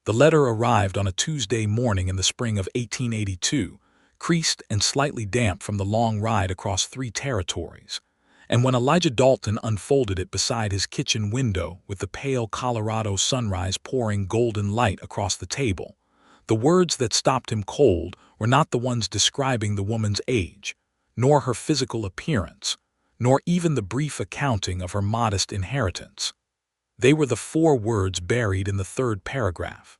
The letter arrived on a Tuesday morning in the spring of 1882, creased and slightly damp from the long ride across 3 territories. And when Elijah Dalton unfolded it beside his kitchen window with the pale Colorado sunrise pouring golden light across the table, the words that stopped him cold were not the ones describing the woman's age, nor her physical appearance, nor even the brief accounting of her modest inheritance. They were the 4 words buried in the 3rd paragraph.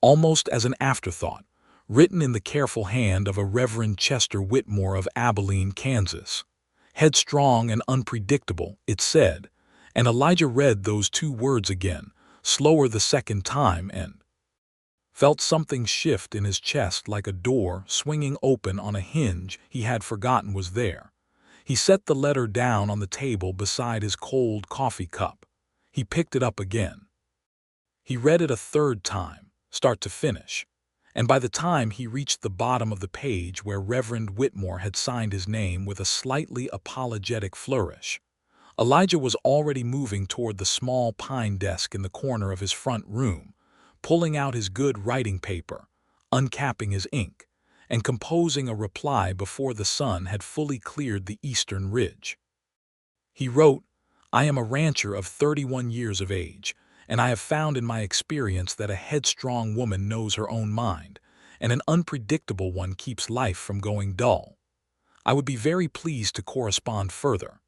Almost as an afterthought, written in the careful hand of a Reverend Chester Whitmore of Abilene, Kansas. Headstrong and unpredictable, it said, and Elijah read those 2 words again, slower the second time, and felt something shift in his chest like a door swinging open on a hinge he had forgotten was there. He set the letter down on the table beside his cold coffee cup. He picked it up again. He read it a 3rd time, start to finish, and by the time he reached the bottom of the page where Reverend Whitmore had signed his name with a slightly apologetic flourish, Elijah was already moving toward the small pine desk in the corner of his front room, pulling out his good writing paper, uncapping his ink, and composing a reply before the sun had fully cleared the eastern ridge. He wrote, "I am a rancher of 31 years of age, and I have found in my experience that a headstrong woman knows her own mind, and an unpredictable one keeps life from going dull. I would be very pleased to correspond further."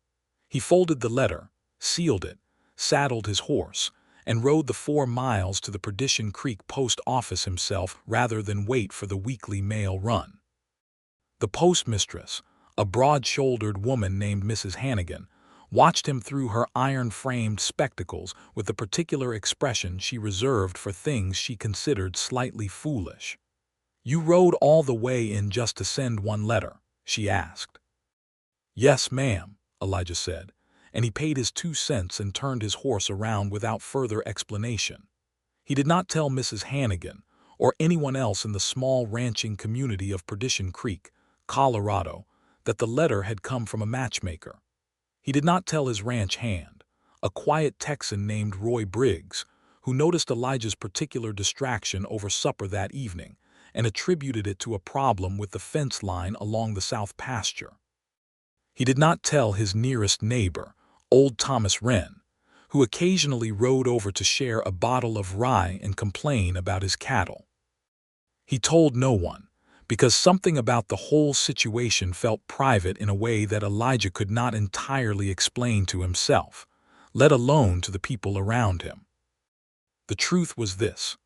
He folded the letter, sealed it, saddled his horse, and rode the 4 miles to the Perdition Creek post office himself rather than wait for the weekly mail run. The postmistress, a broad-shouldered woman named Mrs. Hannigan, watched him through her iron-framed spectacles with the particular expression she reserved for things she considered slightly foolish. "You rode all the way in just to send one letter?" she asked. "Yes, ma'am," Elijah said, and he paid his 2 cents and turned his horse around without further explanation. He did not tell Mrs. Hannigan, or anyone else in the small ranching community of Perdition Creek, Colorado, that the letter had come from a matchmaker. He did not tell his ranch hand, a quiet Texan named Roy Briggs, who noticed Elijah's particular distraction over supper that evening and attributed it to a problem with the fence line along the south pasture. He did not tell his nearest neighbor, old Thomas Wren, who occasionally rode over to share a bottle of rye and complain about his cattle. He told no one, because something about the whole situation felt private in a way that Elijah could not entirely explain to himself, let alone to the people around him. The truth was this: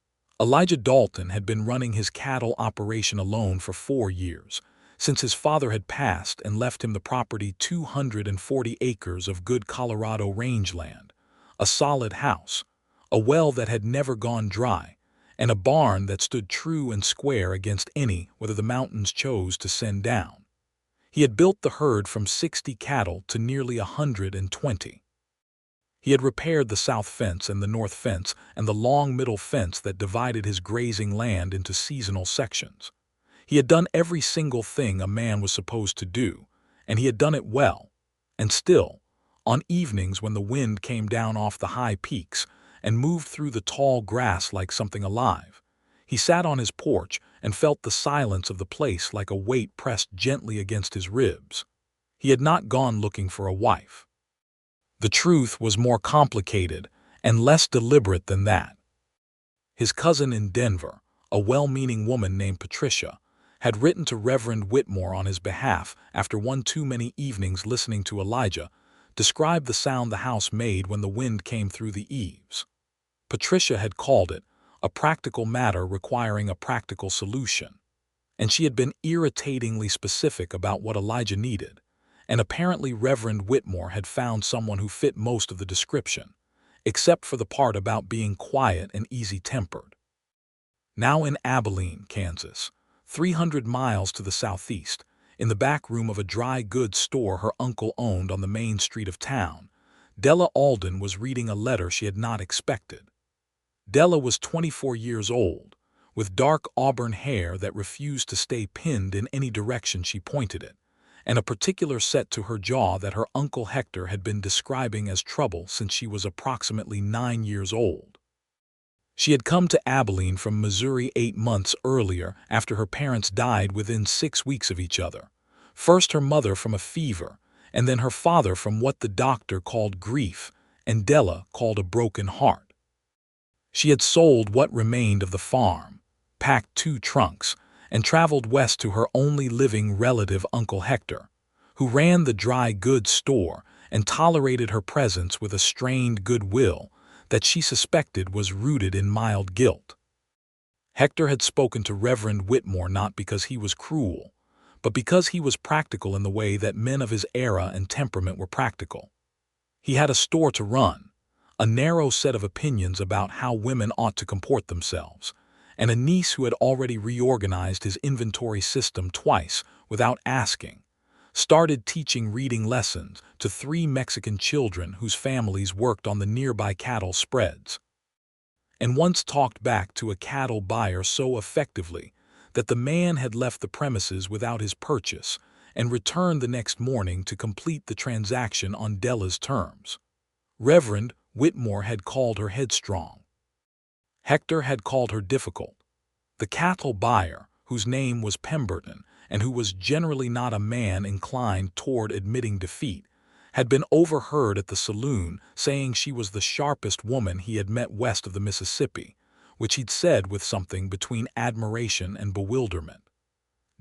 Elijah Dalton had been running his cattle operation alone for 4 years, since his father had passed and left him the property 240 acres of good Colorado rangeland, a solid house, a well that had never gone dry, and a barn that stood true and square against any whether the mountains chose to send down. He had built the herd from 60 cattle to nearly 120. He had repaired the south fence and the north fence and the long middle fence that divided his grazing land into seasonal sections. He had done every single thing a man was supposed to do, and he had done it well. And still, on evenings when the wind came down off the high peaks and moved through the tall grass like something alive, he sat on his porch and felt the silence of the place like a weight pressed gently against his ribs. He had not gone looking for a wife. The truth was more complicated and less deliberate than that. His cousin in Denver, a well-meaning woman named Patricia, had written to Reverend Whitmore on his behalf after one too many evenings listening to Elijah describe the sound the house made when the wind came through the eaves. Patricia had called it a practical matter requiring a practical solution, and she had been irritatingly specific about what Elijah needed, and apparently Reverend Whitmore had found someone who fit most of the description, except for the part about being quiet and easy-tempered. Now in Abilene, Kansas, 300 miles to the southeast, in the back room of a dry goods store her uncle owned on the main street of town, Della Alden was reading a letter she had not expected. Della was 24 years old, with dark auburn hair that refused to stay pinned in any direction she pointed it, and a particular set to her jaw that her Uncle Hector had been describing as trouble since she was approximately 9 years old. She had come to Abilene from Missouri 8 months earlier after her parents died within 6 weeks of each other. First her mother from a fever, and then her father from what the doctor called grief, and Della called a broken heart. She had sold what remained of the farm, packed 2 trunks, and traveled west to her only living relative, Uncle Hector, who ran the dry goods store and tolerated her presence with a strained goodwill that she suspected was rooted in mild guilt. Hector had spoken to Reverend Whitmore not because he was cruel, but because he was practical in the way that men of his era and temperament were practical. He had a store to run, a narrow set of opinions about how women ought to comport themselves, and a niece who had already reorganized his inventory system twice without asking, started teaching reading lessons to 3 Mexican children whose families worked on the nearby cattle spreads, and once talked back to a cattle buyer so effectively that the man had left the premises without his purchase and returned the next morning to complete the transaction on Della's terms. Reverend Whitmore had called her headstrong. Hector had called her difficult. The cattle buyer, whose name was Pemberton and who was generally not a man inclined toward admitting defeat, had been overheard at the saloon saying she was the sharpest woman he had met west of the Mississippi, which he'd said with something between admiration and bewilderment.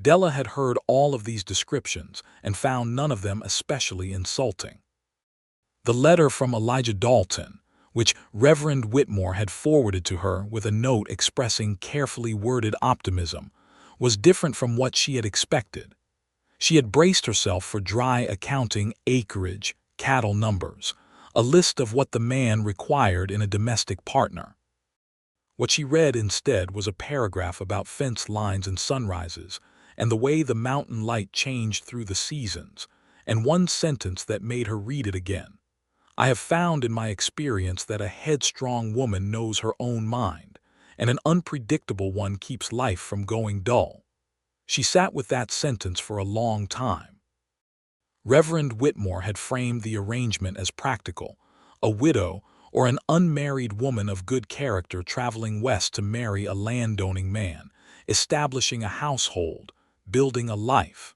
Della had heard all of these descriptions and found none of them especially insulting. The letter from Elijah Dalton, which Reverend Whitmore had forwarded to her with a note expressing carefully worded optimism, was different from what she had expected. She had braced herself for dry accounting, acreage, cattle numbers, a list of what the man required in a domestic partner. What she read instead was a paragraph about fence lines and sunrises, and the way the mountain light changed through the seasons, and one sentence that made her read it again. I have found in my experience that a headstrong woman knows her own mind, and an unpredictable one keeps life from going dull. She sat with that sentence for a long time. Reverend Whitmore had framed the arrangement as practical, a widow or an unmarried woman of good character traveling west to marry a landowning man, establishing a household, building a life.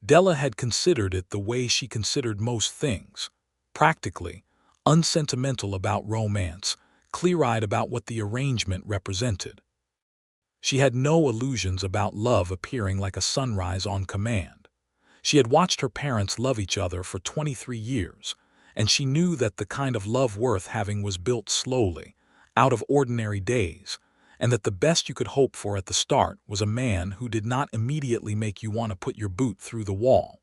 Della had considered it the way she considered most things, practically, unsentimental about romance, clear-eyed about what the arrangement represented. She had no illusions about love appearing like a sunrise on command. She had watched her parents love each other for 23 years, and she knew that the kind of love worth having was built slowly, out of ordinary days, and that the best you could hope for at the start was a man who did not immediately make you want to put your boot through the wall.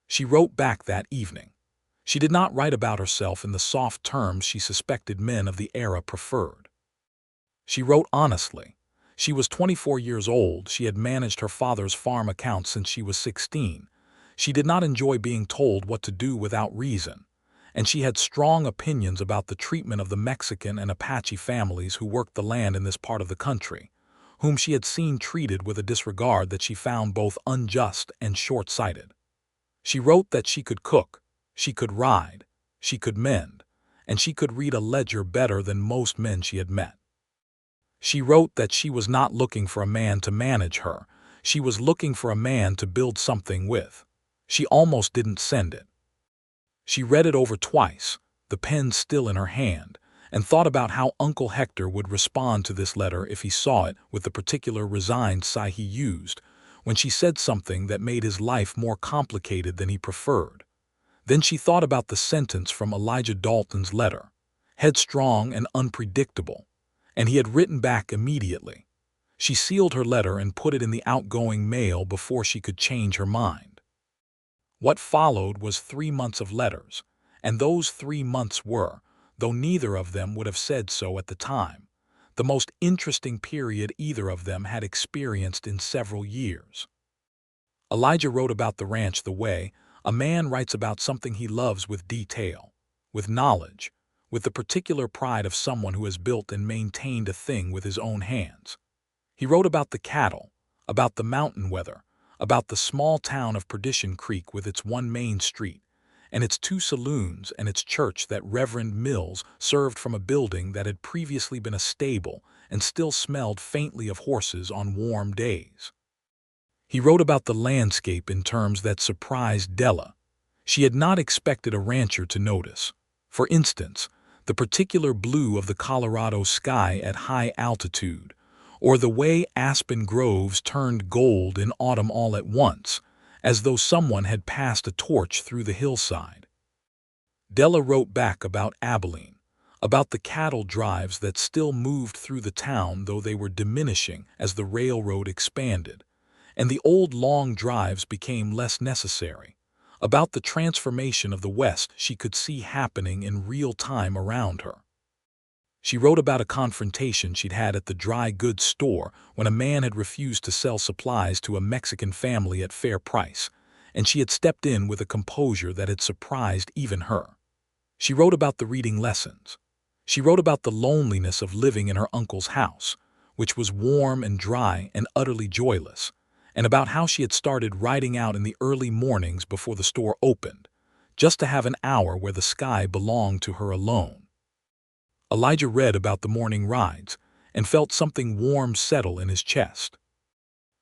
She wrote back that evening. She did not write about herself in the soft terms she suspected men of the era preferred. She wrote honestly. She was 24 years old. She had managed her father's farm accounts since she was 16. She did not enjoy being told what to do without reason, and she had strong opinions about the treatment of the Mexican and Apache families who worked the land in this part of the country, whom she had seen treated with a disregard that she found both unjust and short-sighted. She wrote that she could cook, she could ride, she could mend, and she could read a ledger better than most men she had met. She wrote that she was not looking for a man to manage her, she was looking for a man to build something with. She almost didn't send it. She read it over twice, the pen still in her hand, and thought about how Uncle Hector would respond to this letter if he saw it with the particular resigned sigh he used when she said something that made his life more complicated than he preferred. Then she thought about the sentence from Elijah Dalton's letter, headstrong and unpredictable, and he had written back immediately. She sealed her letter and put it in the outgoing mail before she could change her mind. What followed was 3 months of letters, and those 3 months were, though neither of them would have said so at the time, the most interesting period either of them had experienced in several years. Elijah wrote about the ranch the way a man writes about something he loves, with detail, with knowledge, with the particular pride of someone who has built and maintained a thing with his own hands. He wrote about the cattle, about the mountain weather, about the small town of Perdition Creek with its one main street, and its 2 saloons and its church that Reverend Mills served from a building that had previously been a stable and still smelled faintly of horses on warm days. He wrote about the landscape in terms that surprised Della. She had not expected a rancher to notice. For instance, the particular blue of the Colorado sky at high altitude, or the way aspen groves turned gold in autumn all at once, as though someone had passed a torch through the hillside. Della wrote back about Abilene, about the cattle drives that still moved through the town though they were diminishing as the railroad expanded, and the old long drives became less necessary, about the transformation of the West she could see happening in real time around her. She wrote about a confrontation she'd had at the dry goods store when a man had refused to sell supplies to a Mexican family at fair price, and she had stepped in with a composure that had surprised even her. She wrote about the reading lessons. She wrote about the loneliness of living in her uncle's house, which was warm and dry and utterly joyless, and about how she had started riding out in the early mornings before the store opened, just to have an hour where the sky belonged to her alone. Elijah read about the morning rides and felt something warm settle in his chest.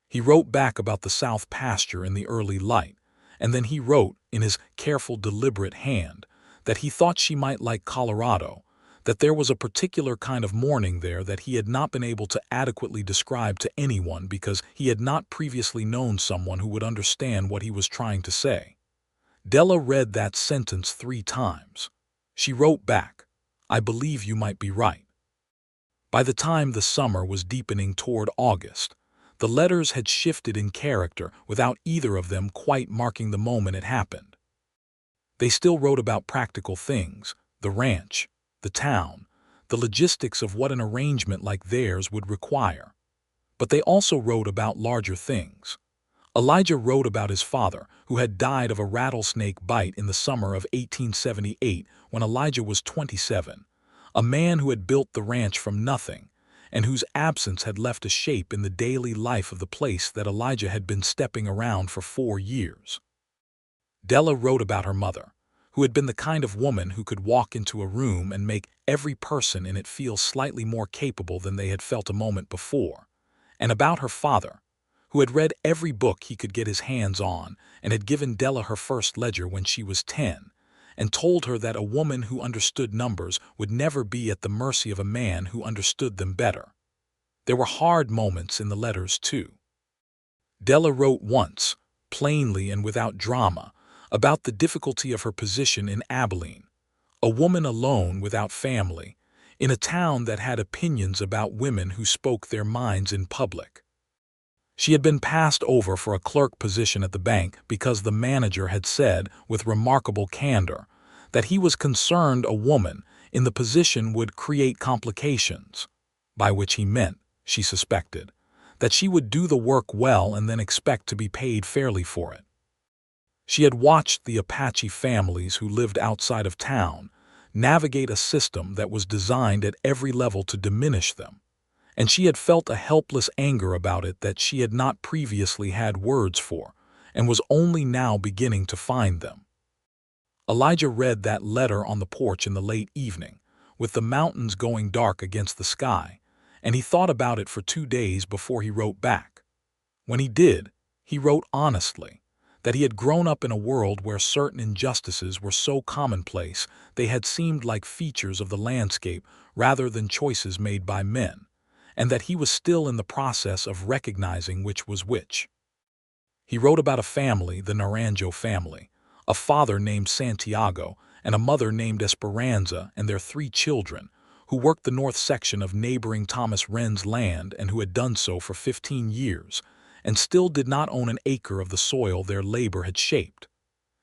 He wrote back about the south pasture in the early light, and then he wrote, in his careful, deliberate hand, that he thought she might like Colorado, that there was a particular kind of morning there that he had not been able to adequately describe to anyone because he had not previously known someone who would understand what he was trying to say. Della read that sentence 3 times. She wrote back, "I believe you might be right." By the time the summer was deepening toward August, the letters had shifted in character without either of them quite marking the moment it happened. They still wrote about practical things, the ranch, the town, the logistics of what an arrangement like theirs would require. But they also wrote about larger things. Elijah wrote about his father, who had died of a rattlesnake bite in the summer of 1878 when Elijah was 27, a man who had built the ranch from nothing, and whose absence had left a shape in the daily life of the place that Elijah had been stepping around for 4 years. Della wrote about her mother, who had been the kind of woman who could walk into a room and make every person in it feel slightly more capable than they had felt a moment before, and about her father, who had read every book he could get his hands on and had given Della her first ledger when she was 10, and told her that a woman who understood numbers would never be at the mercy of a man who understood them better. There were hard moments in the letters, too. Della wrote once, plainly and without drama, about the difficulty of her position in Abilene, a woman alone without family, in a town that had opinions about women who spoke their minds in public. She had been passed over for a clerk position at the bank because the manager had said, with remarkable candor, that he was concerned a woman in the position would create complications, by which he meant, she suspected, that she would do the work well and then expect to be paid fairly for it. She had watched the Apache families who lived outside of town navigate a system that was designed at every level to diminish them, and she had felt a helpless anger about it that she had not previously had words for, and was only now beginning to find them. Elijah read that letter on the porch in the late evening, with the mountains going dark against the sky, and he thought about it for 2 days before he wrote back. When he did, he wrote honestly, that he had grown up in a world where certain injustices were so commonplace they had seemed like features of the landscape rather than choices made by men, and that he was still in the process of recognizing which was which. He wrote about a family, the Naranjo family, a father named Santiago and a mother named Esperanza and their 3 children, who worked the north section of neighboring Thomas Wren's land and who had done so for 15 years, and still did not own an acre of the soil their labor had shaped.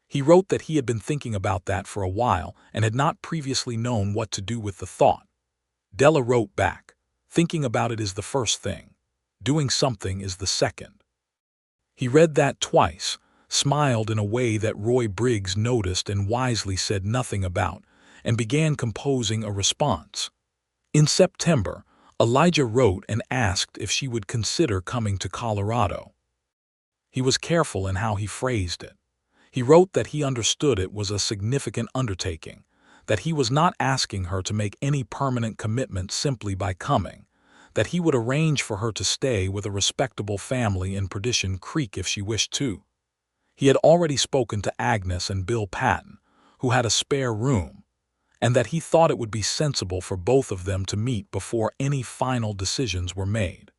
He wrote that he had been thinking about that for a while and had not previously known what to do with the thought. Della wrote back, "Thinking about it is the first thing. Doing something is the second." He read that twice, smiled in a way that Roy Briggs noticed and wisely said nothing about, and began composing a response. In September, Elijah wrote and asked if she would consider coming to Colorado. He was careful in how he phrased it. He wrote that he understood it was a significant undertaking, that he was not asking her to make any permanent commitment simply by coming, that he would arrange for her to stay with a respectable family in Perdition Creek if she wished to. He had already spoken to Agnes and Bill Patton, who had a spare room, and that he thought it would be sensible for both of them to meet before any final decisions were made.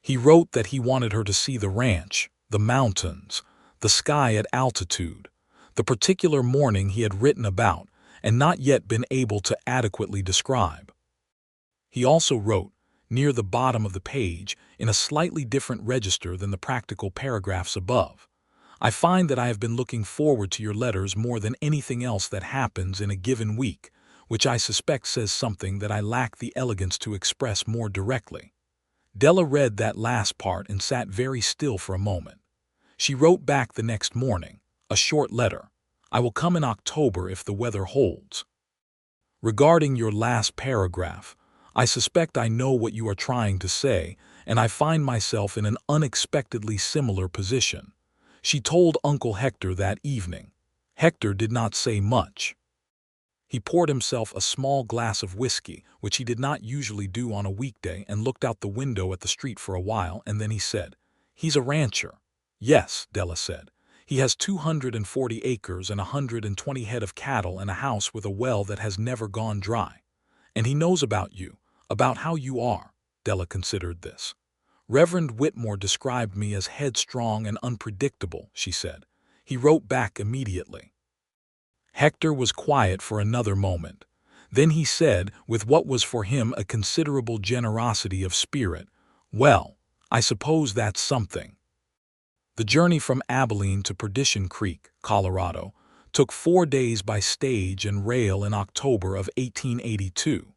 He wrote that he wanted her to see the ranch, the mountains, the sky at altitude, the particular morning he had written about and not yet been able to adequately describe. He also wrote, near the bottom of the page, in a slightly different register than the practical paragraphs above, "I find that I have been looking forward to your letters more than anything else that happens in a given week, which I suspect says something that I lack the elegance to express more directly." Della read that last part and sat very still for a moment. She wrote back the next morning, a short letter. "I will come in October if the weather holds. Regarding your last paragraph, I suspect I know what you are trying to say, and I find myself in an unexpectedly similar position." She told Uncle Hector that evening. Hector did not say much. He poured himself a small glass of whiskey, which he did not usually do on a weekday, and looked out the window at the street for a while, and then he said, "He's a rancher." "Yes," Della said. "He has 240 acres and 120 head of cattle and a house with a well that has never gone dry. And he knows about you, about how you are." Della considered this. "Reverend Whitmore described me as headstrong and unpredictable," she said. He wrote back immediately. Hector was quiet for another moment. Then he said, with what was for him a considerable generosity of spirit, "Well, I suppose that's something." The journey from Abilene to Perdition Creek, Colorado, took 4 days by stage and rail in October of 1882.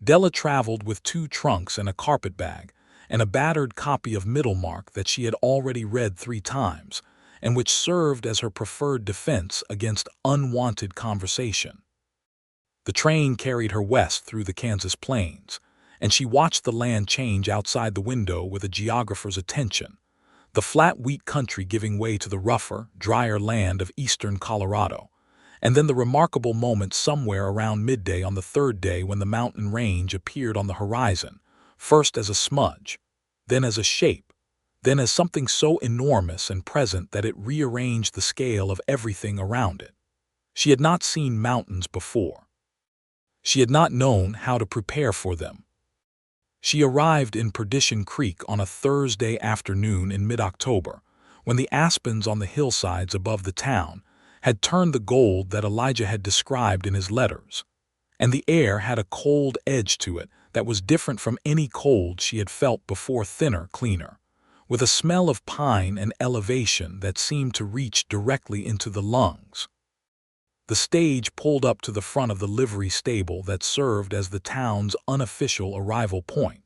Della traveled with 2 trunks and a carpetbag, and a battered copy of Middlemarch that she had already read 3 times, and which served as her preferred defense against unwanted conversation. The train carried her west through the Kansas plains, and she watched the land change outside the window with a geographer's attention, the flat wheat country giving way to the rougher, drier land of eastern Colorado, and then the remarkable moment somewhere around midday on the 3rd day when the mountain range appeared on the horizon, first as a smudge, then as a shape, then as something so enormous and present that it rearranged the scale of everything around it. She had not seen mountains before. She had not known how to prepare for them. She arrived in Perdition Creek on a Thursday afternoon in mid-October, when the aspens on the hillsides above the town had turned the gold that Elijah had described in his letters, and the air had a cold edge to it that was different from any cold she had felt before, thinner, cleaner, with a smell of pine and elevation that seemed to reach directly into the lungs. The stage pulled up to the front of the livery stable that served as the town's unofficial arrival point,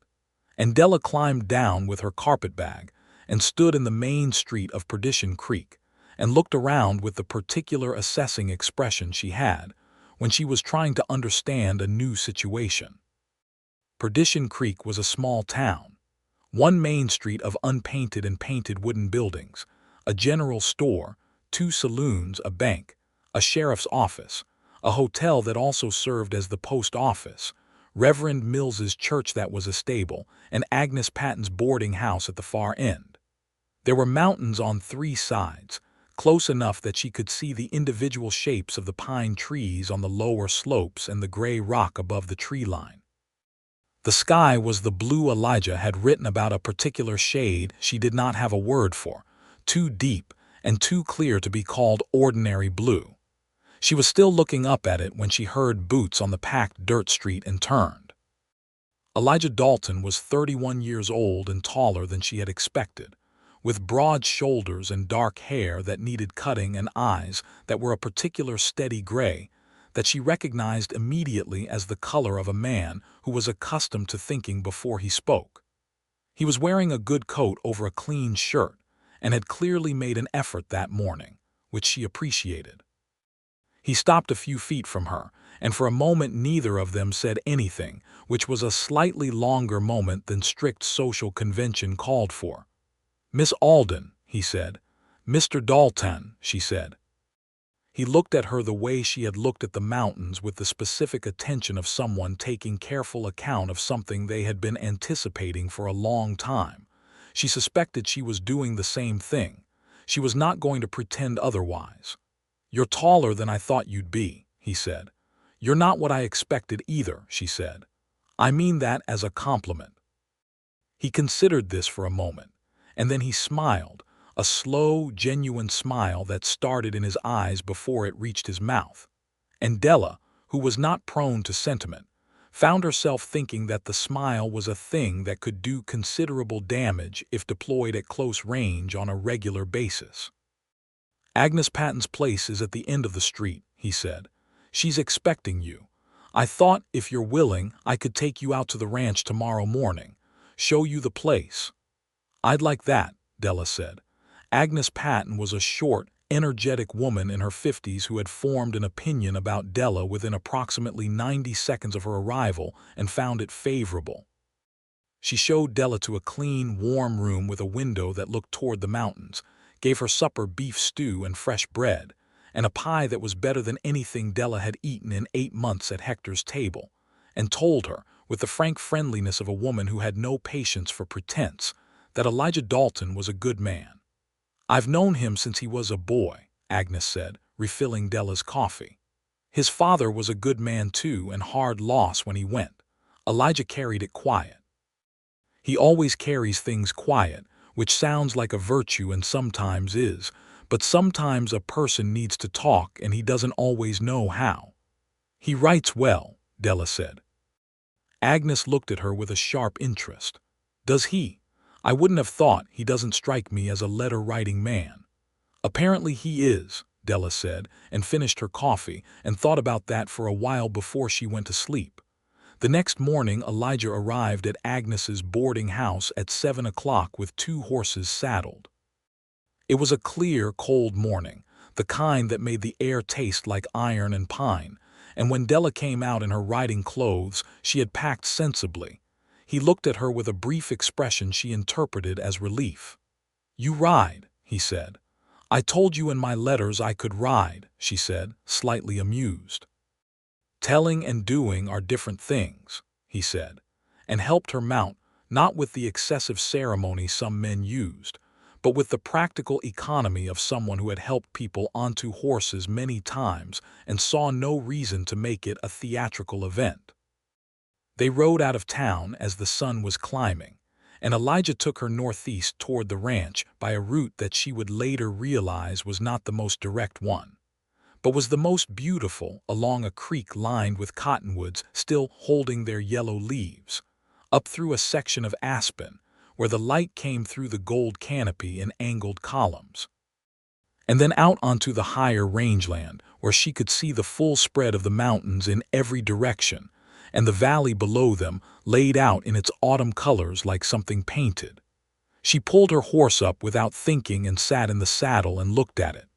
and Della climbed down with her carpetbag and stood in the main street of Perdition Creek and looked around with the particular assessing expression she had when she was trying to understand a new situation. Perdition Creek was a small town. One main street of unpainted and painted wooden buildings, a general store, 2 saloons, a bank, a sheriff's office, a hotel that also served as the post office, Reverend Mills's church that was a stable, and Agnes Patton's boarding house at the far end. There were mountains on 3 sides, close enough that she could see the individual shapes of the pine trees on the lower slopes and the gray rock above the tree line. The sky was the blue Elijah had written about, a particular shade she did not have a word for, too deep and too clear to be called ordinary blue. She was still looking up at it when she heard boots on the packed dirt street and turned. Elijah Dalton was 31 years old and taller than she had expected, with broad shoulders and dark hair that needed cutting and eyes that were a particular steady gray that she recognized immediately as the color of a man who was accustomed to thinking before he spoke. He was wearing a good coat over a clean shirt and had clearly made an effort that morning, which she appreciated. He stopped a few feet from her, and for a moment neither of them said anything, which was a slightly longer moment than strict social convention called for. "Miss Alden," he said. "Mr. Dalton," she said. He looked at her the way she had looked at the mountains, with the specific attention of someone taking careful account of something they had been anticipating for a long time. She suspected she was doing the same thing. She was not going to pretend otherwise. "You're taller than I thought you'd be," he said. "You're not what I expected either," she said. "I mean that as a compliment." He considered this for a moment, and then he smiled, a slow, genuine smile that started in his eyes before it reached his mouth. And Della, who was not prone to sentiment, found herself thinking that the smile was a thing that could do considerable damage if deployed at close range on a regular basis. "Agnes Patton's place is at the end of the street," he said. "She's expecting you. I thought, if you're willing, I could take you out to the ranch tomorrow morning, show you the place." "I'd like that," Della said. Agnes Patton was a short, energetic woman in her 50s who had formed an opinion about Della within approximately 90 seconds of her arrival and found it favorable. She showed Della to a clean, warm room with a window that looked toward the mountains, gave her supper beef stew and fresh bread, and a pie that was better than anything Della had eaten in 8 months at Hector's table, and told her, with the frank friendliness of a woman who had no patience for pretense, that Elijah Dalton was a good man. "I've known him since he was a boy," Agnes said, refilling Della's coffee. "His father was a good man too, and hard loss when he went. Elijah carried it quiet. He always carries things quiet, which sounds like a virtue and sometimes is, but sometimes a person needs to talk and he doesn't always know how. He writes well," Della said. Agnes looked at her with a sharp interest. "Does he? I wouldn't have thought. He doesn't strike me as a letter-writing man." "Apparently he is," Della said, and finished her coffee, and thought about that for a while before she went to sleep. The next morning Elijah arrived at Agnes's boarding house at 7 o'clock with 2 horses saddled. It was a clear, cold morning, the kind that made the air taste like iron and pine, and when Della came out in her riding clothes, she had packed sensibly. He looked at her with a brief expression she interpreted as relief. "You ride," he said. "I told you in my letters I could ride," she said, slightly amused. "Telling and doing are different things," he said, and helped her mount, not with the excessive ceremony some men used, but with the practical economy of someone who had helped people onto horses many times and saw no reason to make it a theatrical event. They rode out of town as the sun was climbing, and Elijah took her northeast toward the ranch by a route that she would later realize was not the most direct one, but was the most beautiful, along a creek lined with cottonwoods still holding their yellow leaves, up through a section of aspen where the light came through the gold canopy in angled columns, and then out onto the higher rangeland where she could see the full spread of the mountains in every direction, and the valley below them laid out in its autumn colors like something painted. She pulled her horse up without thinking and sat in the saddle and looked at it.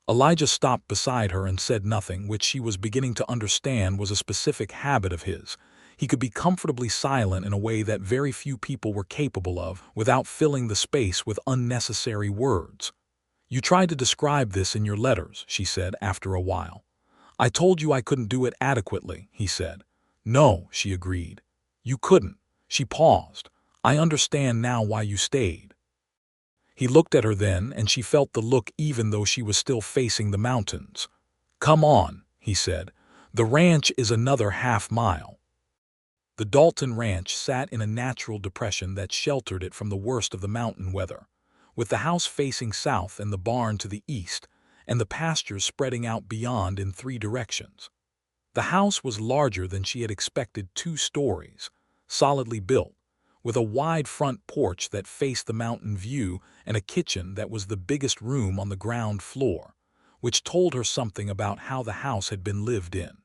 Elijah stopped beside her and said nothing, which she was beginning to understand was a specific habit of his. He could be comfortably silent in a way that very few people were capable of without filling the space with unnecessary words. "You tried to describe this in your letters," she said after a while. "I told you I couldn't do it adequately," he said. "No," she agreed. "You couldn't." She paused. "I understand now why you stayed." He looked at her then, and she felt the look even though she was still facing the mountains. "Come on," he said. "The ranch is another half-mile." The Dalton Ranch sat in a natural depression that sheltered it from the worst of the mountain weather, with the house facing south and the barn to the east, and the pastures spreading out beyond in 3 directions. The house was larger than she had expected, 2 stories, solidly built, with a wide front porch that faced the mountain view and a kitchen that was the biggest room on the ground floor, which told her something about how the house had been lived in.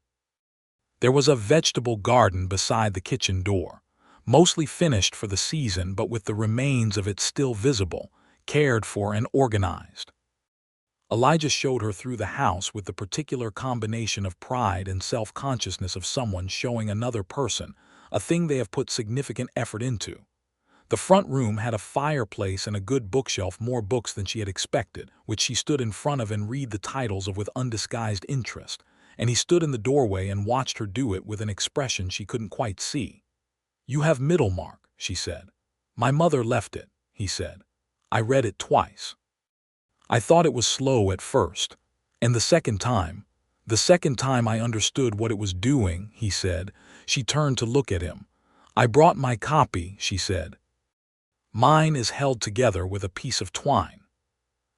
There was a vegetable garden beside the kitchen door, mostly finished for the season but with the remains of it still visible, cared for and organized. Elijah showed her through the house with the particular combination of pride and self-consciousness of someone showing another person a thing they have put significant effort into. The front room had a fireplace and a good bookshelf, more books than she had expected, which she stood in front of and read the titles of with undisguised interest, and he stood in the doorway and watched her do it with an expression she couldn't quite see. "You have Middlemark," she said. "My mother left it," he said. "I read it twice. I thought it was slow at first, and the second time I understood what it was doing," he said. She turned to look at him. "I brought my copy," she said. "Mine is held together with a piece of twine."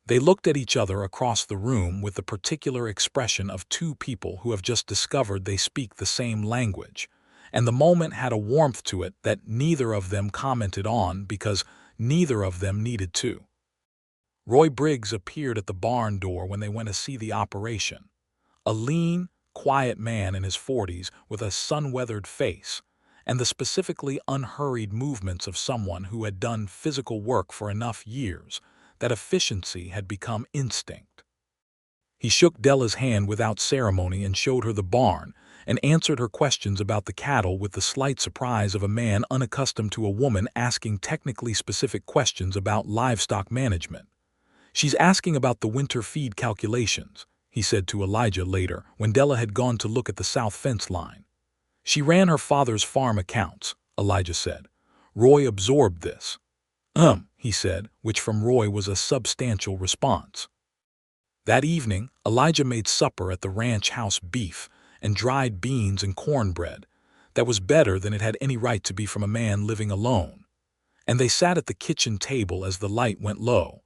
They looked at each other across the room with the particular expression of two people who have just discovered they speak the same language, and the moment had a warmth to it that neither of them commented on because neither of them needed to. Roy Briggs appeared at the barn door when they went to see the operation. A lean, quiet man in his 40s with a sun-weathered face, and the specifically unhurried movements of someone who had done physical work for enough years that efficiency had become instinct. He shook Della's hand without ceremony and showed her the barn and answered her questions about the cattle with the slight surprise of a man unaccustomed to a woman asking technically specific questions about livestock management. "She's asking about the winter feed calculations," he said to Elijah later when Della had gone to look at the south fence line. "She ran her father's farm accounts," Elijah said. Roy absorbed this. He said, which from Roy was a substantial response. That evening, Elijah made supper at the ranch house, beef and dried beans and cornbread. That was better than it had any right to be from a man living alone. And they sat at the kitchen table as the light went low,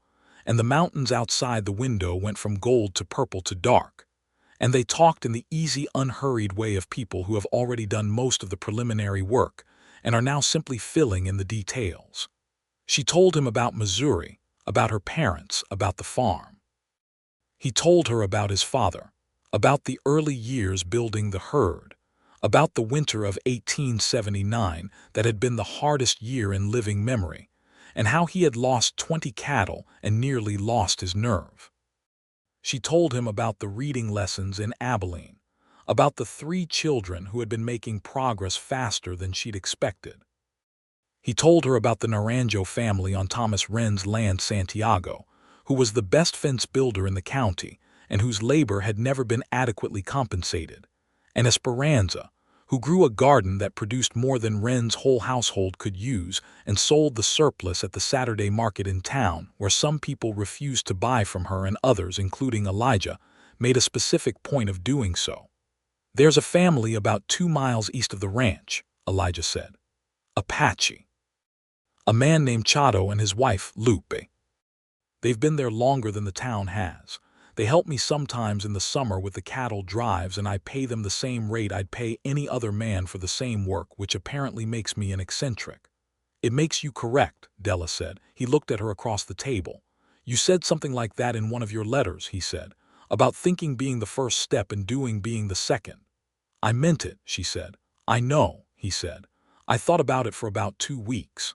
and the mountains outside the window went from gold to purple to dark. And they talked in the easy, unhurried way of people who have already done most of the preliminary work and are now simply filling in the details. She told him about Missouri, about her parents, about the farm. He told her about his father, about the early years building the herd, about the winter of 1879 that had been the hardest year in living memory, and how he had lost 20 cattle and nearly lost his nerve. She told him about the reading lessons in Abilene, about the 3 children who had been making progress faster than she'd expected. He told her about the Naranjo family on Thomas Wren's land, Santiago, who was the best fence builder in the county and whose labor had never been adequately compensated, and Esperanza, who grew a garden that produced more than Wren's whole household could use and sold the surplus at the Saturday market in town, where some people refused to buy from her and others, including Elijah, made a specific point of doing so. "There's a family about 2 miles east of the ranch," Elijah said. "Apache. A man named Chato and his wife, Lupe. They've been there longer than the town has. They help me sometimes in the summer with the cattle drives, and I pay them the same rate I'd pay any other man for the same work, which apparently makes me an eccentric." "It makes you correct," Della said. He looked at her across the table. "You said something like that in one of your letters," he said, "about thinking being the first step and doing being the second." "I meant it," she said. "I know," he said. "I thought about it for about 2 weeks."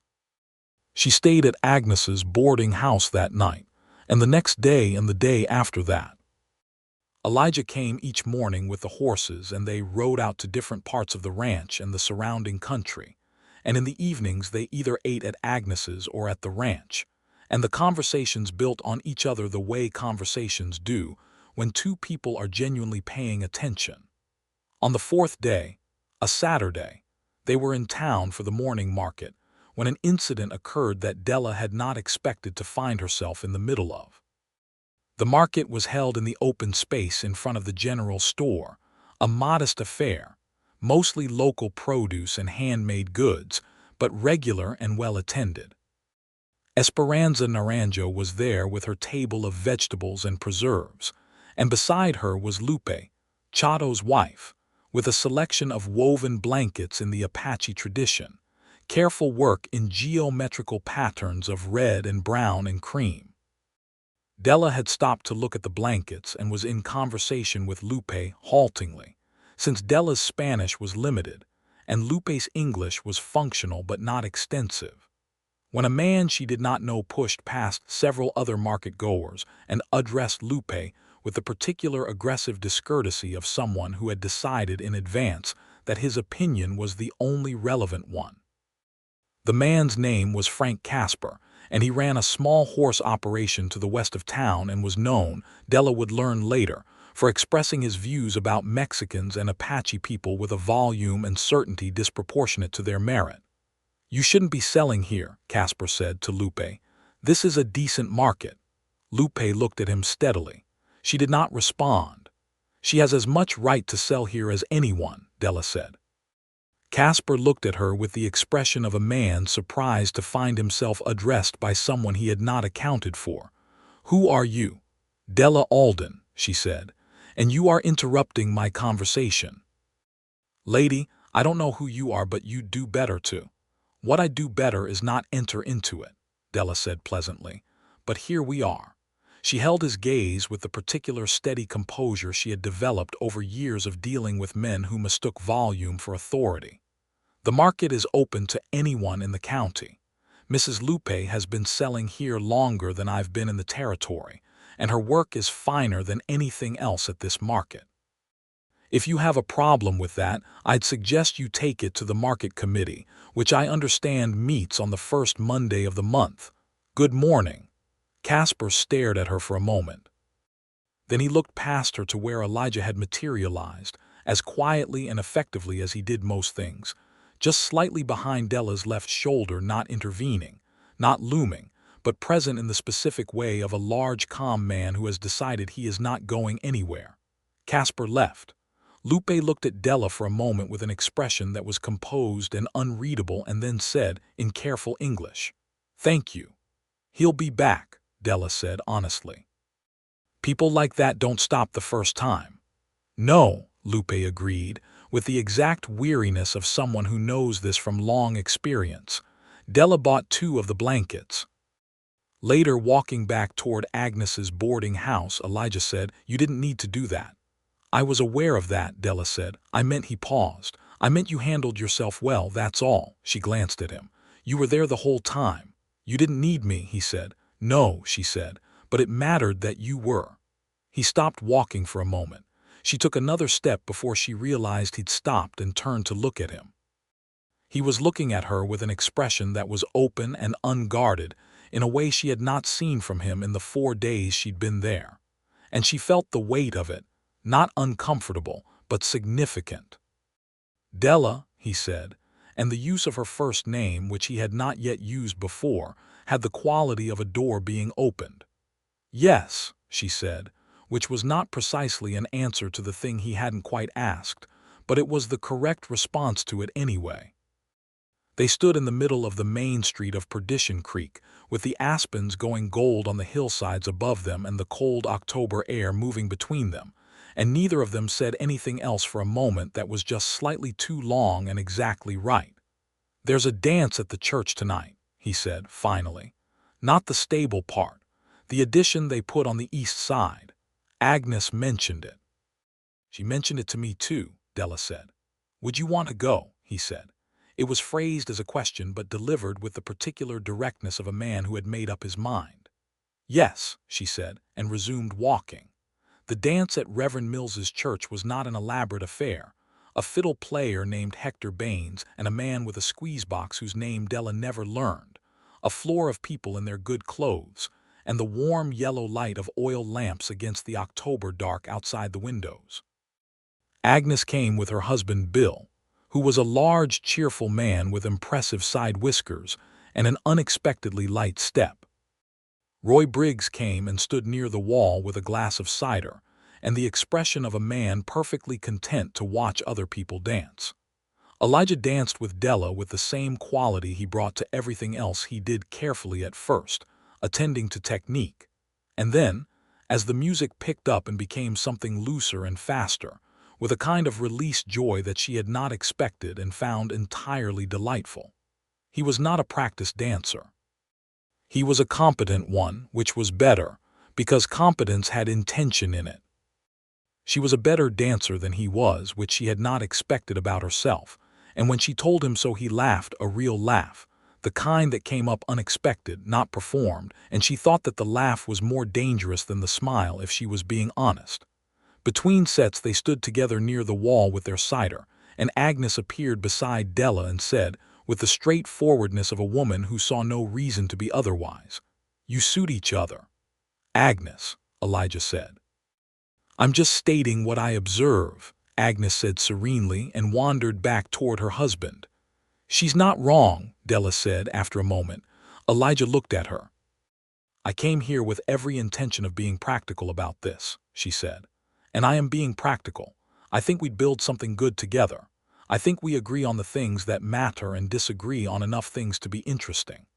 She stayed at Agnes's boarding house that night, and the next day and the day after that. Elijah came each morning with the horses, and they rode out to different parts of the ranch and the surrounding country, and in the evenings they either ate at Agnes's or at the ranch, and the conversations built on each other the way conversations do when two people are genuinely paying attention. On the 4th day, a Saturday, they were in town for the morning market, when an incident occurred that Della had not expected to find herself in the middle of. The market was held in the open space in front of the general store, a modest affair, mostly local produce and handmade goods, but regular and well attended. Esperanza Naranjo was there with her table of vegetables and preserves, and beside her was Lupe, Chato's wife, with a selection of woven blankets in the Apache tradition, careful work in geometrical patterns of red and brown and cream. Della had stopped to look at the blankets and was in conversation with Lupe haltingly, since Della's Spanish was limited and Lupe's English was functional but not extensive. When a man she did not know pushed past several other market-goers and addressed Lupe with the particular aggressive discourtesy of someone who had decided in advance that his opinion was the only relevant one. The man's name was Frank Casper, and he ran a small horse operation to the west of town and was known, Della would learn later, for expressing his views about Mexicans and Apache people with a volume and certainty disproportionate to their merit. "You shouldn't be selling here," Casper said to Lupe. "This is a decent market." Lupe looked at him steadily. She did not respond. "She has as much right to sell here as anyone," Della said. Casper looked at her with the expression of a man surprised to find himself addressed by someone he had not accounted for. "Who are you?" "Della Alden," she said, "and you are interrupting my conversation." "Lady, I don't know who you are, but you do better to." "What I do better is not enter into it," Della said pleasantly. "But here we are." She held his gaze with the particular steady composure she had developed over years of dealing with men who mistook volume for authority. "The market is open to anyone in the county. Mrs. Lupe has been selling here longer than I've been in the territory, and her work is finer than anything else at this market. If you have a problem with that, I'd suggest you take it to the market committee, which I understand meets on the first Monday of the month. Good morning." Casper stared at her for a moment. Then he looked past her to where Elijah had materialized, as quietly and effectively as he did most things, just slightly behind Della's left shoulder, not intervening, not looming, but present in the specific way of a large, calm man who has decided he is not going anywhere. Casper left. Lupe looked at Della for a moment with an expression that was composed and unreadable and then said, in careful English, "Thank you." "He'll be back," Della said honestly. "People like that don't stop the first time." "No," Lupe agreed, with the exact weariness of someone who knows this from long experience. Della bought 2 of the blankets. Later, walking back toward Agnes's boarding house, Elijah said, "You didn't need to do that." "I was aware of that," Della said. "I meant," he paused, "I meant you handled yourself well, that's all." She glanced at him. "You were there the whole time." "You didn't need me," he said. "No," she said, "but it mattered that you were." He stopped walking for a moment. She took another step before she realized he'd stopped and turned to look at him. He was looking at her with an expression that was open and unguarded in a way she had not seen from him in the 4 days she'd been there. And she felt the weight of it, not uncomfortable, but significant. "Della," he said, and the use of her first name, which he had not yet used before, had the quality of a door being opened. "Yes," she said, which was not precisely an answer to the thing he hadn't quite asked, but it was the correct response to it anyway. They stood in the middle of the main street of Perdition Creek, with the aspens going gold on the hillsides above them and the cold October air moving between them, and neither of them said anything else for a moment that was just slightly too long and exactly right. "There's a dance at the church tonight," he said, finally. "Not the stable part. The addition they put on the east side. Agnes mentioned it." "She mentioned it to me too," Della said. "Would you want to go?" he said. It was phrased as a question but delivered with the particular directness of a man who had made up his mind. "Yes," she said, and resumed walking. The dance at Reverend Mills's church was not an elaborate affair. A fiddle player named Hector Baines and a man with a squeeze box whose name Della never learned. A floor of people in their good clothes, and the warm yellow light of oil lamps against the October dark outside the windows. Agnes came with her husband Bill, who was a large, cheerful man with impressive side whiskers and an unexpectedly light step. Roy Briggs came and stood near the wall with a glass of cider, and the expression of a man perfectly content to watch other people dance. Elijah danced with Della with the same quality he brought to everything else he did, carefully at first, attending to technique. And then, as the music picked up and became something looser and faster, with a kind of released joy that she had not expected and found entirely delightful. He was not a practiced dancer. He was a competent one, which was better, because competence had intention in it. She was a better dancer than he was, which she had not expected about herself, and when she told him so he laughed, a real laugh, the kind that came up unexpected, not performed, and she thought that the laugh was more dangerous than the smile if she was being honest. Between sets they stood together near the wall with their cider, and Agnes appeared beside Della and said, with the straightforwardness of a woman who saw no reason to be otherwise. "You suit each other." "Agnes," Elijah said. "I'm just stating what I observe," Agnes said serenely and wandered back toward her husband. "She's not wrong," Della said after a moment. Elijah looked at her. "I came here with every intention of being practical about this," she said. "And I am being practical. I think we'd build something good together. I think we agree on the things that matter and disagree on enough things to be interesting.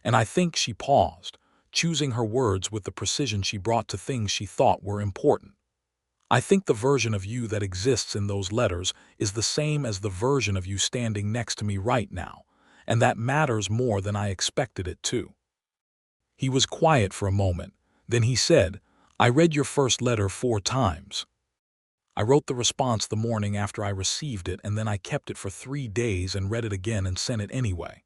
And I think," she paused, choosing her words with the precision she brought to things she thought were important. "I think the version of you that exists in those letters is the same as the version of you standing next to me right now, and that matters more than I expected it to." He was quiet for a moment. Then he said, "I read your first letter 4 times. I wrote the response the morning after I received it, and then I kept it for 3 days and read it again and sent it anyway."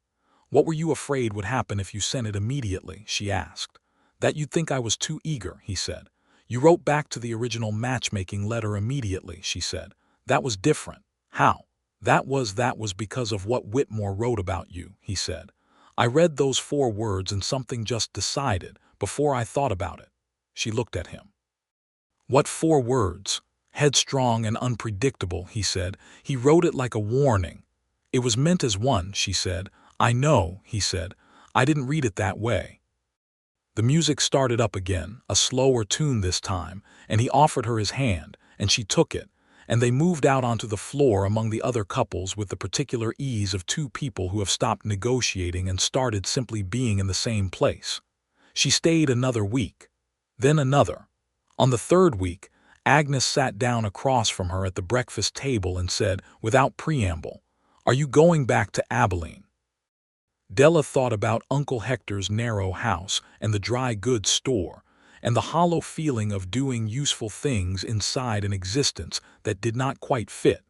"What were you afraid would happen if you sent it immediately?" she asked. "That you'd think I was too eager," he said. "You wrote back to the original matchmaking letter immediately," she said. "That was different." "How?" That was because of what Whitmore wrote about you," he said. "I read those 4 words and something just decided, before I thought about it." She looked at him. "What 4 words?" "Headstrong and unpredictable," he said. "He wrote it like a warning." "It was meant as one," she said. "I know," he said. "I didn't read it that way." The music started up again, a slower tune this time, and he offered her his hand, and she took it, and they moved out onto the floor among the other couples with the particular ease of 2 people who have stopped negotiating and started simply being in the same place. She stayed another week, then another. On the 3rd week, Agnes sat down across from her at the breakfast table and said, without preamble, "Are you going back to Abilene?" Della thought about Uncle Hector's narrow house and the dry goods store, and the hollow feeling of doing useful things inside an existence that did not quite fit.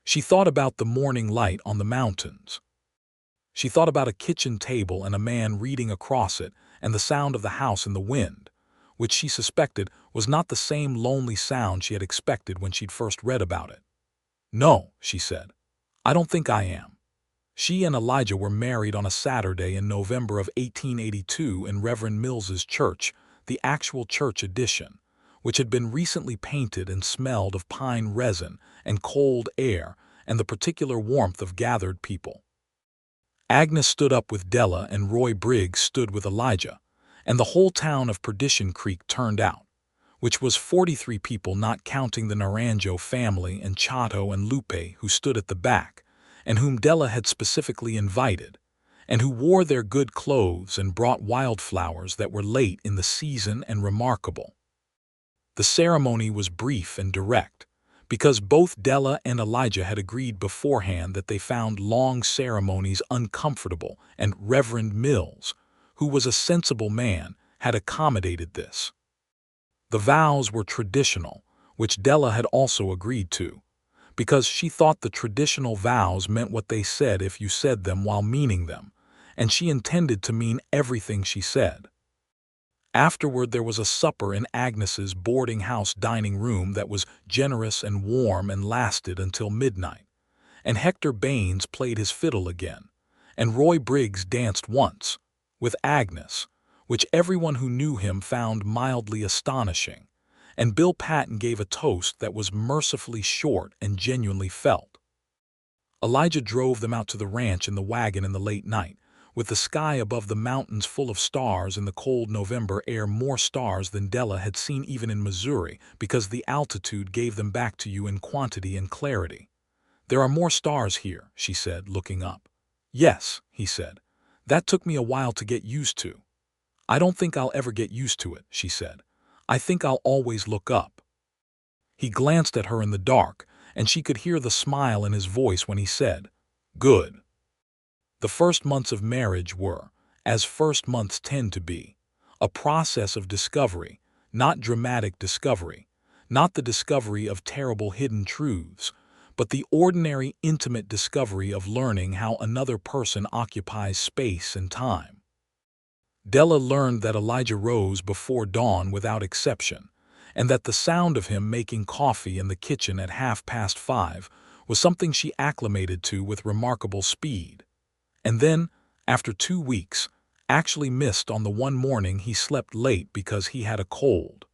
She thought about the morning light on the mountains. She thought about a kitchen table and a man reading across it and the sound of the house in the wind, which she suspected was not the same lonely sound she had expected when she'd first read about it. "No," she said. "I don't think I am." She and Elijah were married on a Saturday in November of 1882 in Reverend Mills's church, the actual church edition, which had been recently painted and smelled of pine resin and cold air and the particular warmth of gathered people. Agnes stood up with Della and Roy Briggs stood with Elijah, and the whole town of Perdition Creek turned out, which was 43 people not counting the Naranjo family and Chato and Lupe who stood at the back, and whom Della had specifically invited, and who wore their good clothes and brought wildflowers that were late in the season and remarkable. The ceremony was brief and direct, because both Della and Elijah had agreed beforehand that they found long ceremonies uncomfortable, and Reverend Mills, who was a sensible man, had accommodated this. The vows were traditional, which Della had also agreed to, because she thought the traditional vows meant what they said if you said them while meaning them, and she intended to mean everything she said. Afterward there was a supper in Agnes's boarding house dining room that was generous and warm and lasted until midnight, and Hector Baines played his fiddle again, and Roy Briggs danced once, with Agnes, which everyone who knew him found mildly astonishing, and Bill Patton gave a toast that was mercifully short and genuinely felt. Elijah drove them out to the ranch in the wagon in the late night, with the sky above the mountains full of stars in the cold November air, more stars than Della had seen even in Missouri, because the altitude gave them back to you in quantity and clarity. "There are more stars here," she said, looking up. "Yes," he said. "That took me a while to get used to." "I don't think I'll ever get used to it," she said. "I think I'll always look up." He glanced at her in the dark, and she could hear the smile in his voice when he said, "Good." The first months of marriage were, as first months tend to be, a process of discovery, not dramatic discovery, not the discovery of terrible hidden truths, but the ordinary intimate discovery of learning how another person occupies space and time. Della learned that Elijah rose before dawn without exception, and that the sound of him making coffee in the kitchen at 5:30 was something she acclimated to with remarkable speed. And then, after 2 weeks, actually missed on the one morning he slept late because he had a cold.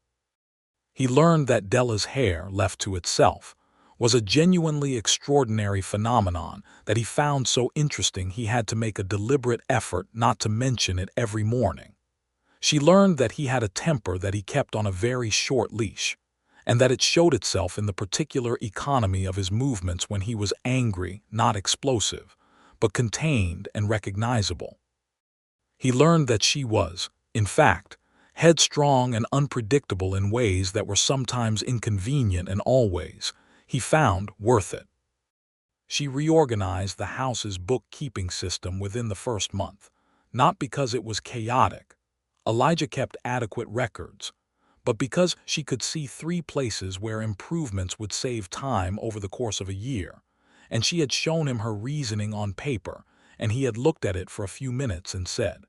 He learned that Della's hair, left to itself, was a genuinely extraordinary phenomenon that he found so interesting he had to make a deliberate effort not to mention it every morning. She learned that he had a temper that he kept on a very short leash, and that it showed itself in the particular economy of his movements when he was angry, not explosive, but contained and recognizable. He learned that she was, in fact, headstrong and unpredictable in ways that were sometimes inconvenient and always, he found, worth it. She reorganized the house's bookkeeping system within the first month, not because it was chaotic. Elijah kept adequate records, but because she could see 3 places where improvements would save time over the course of a year, and she had shown him her reasoning on paper, and he had looked at it for a few minutes and said,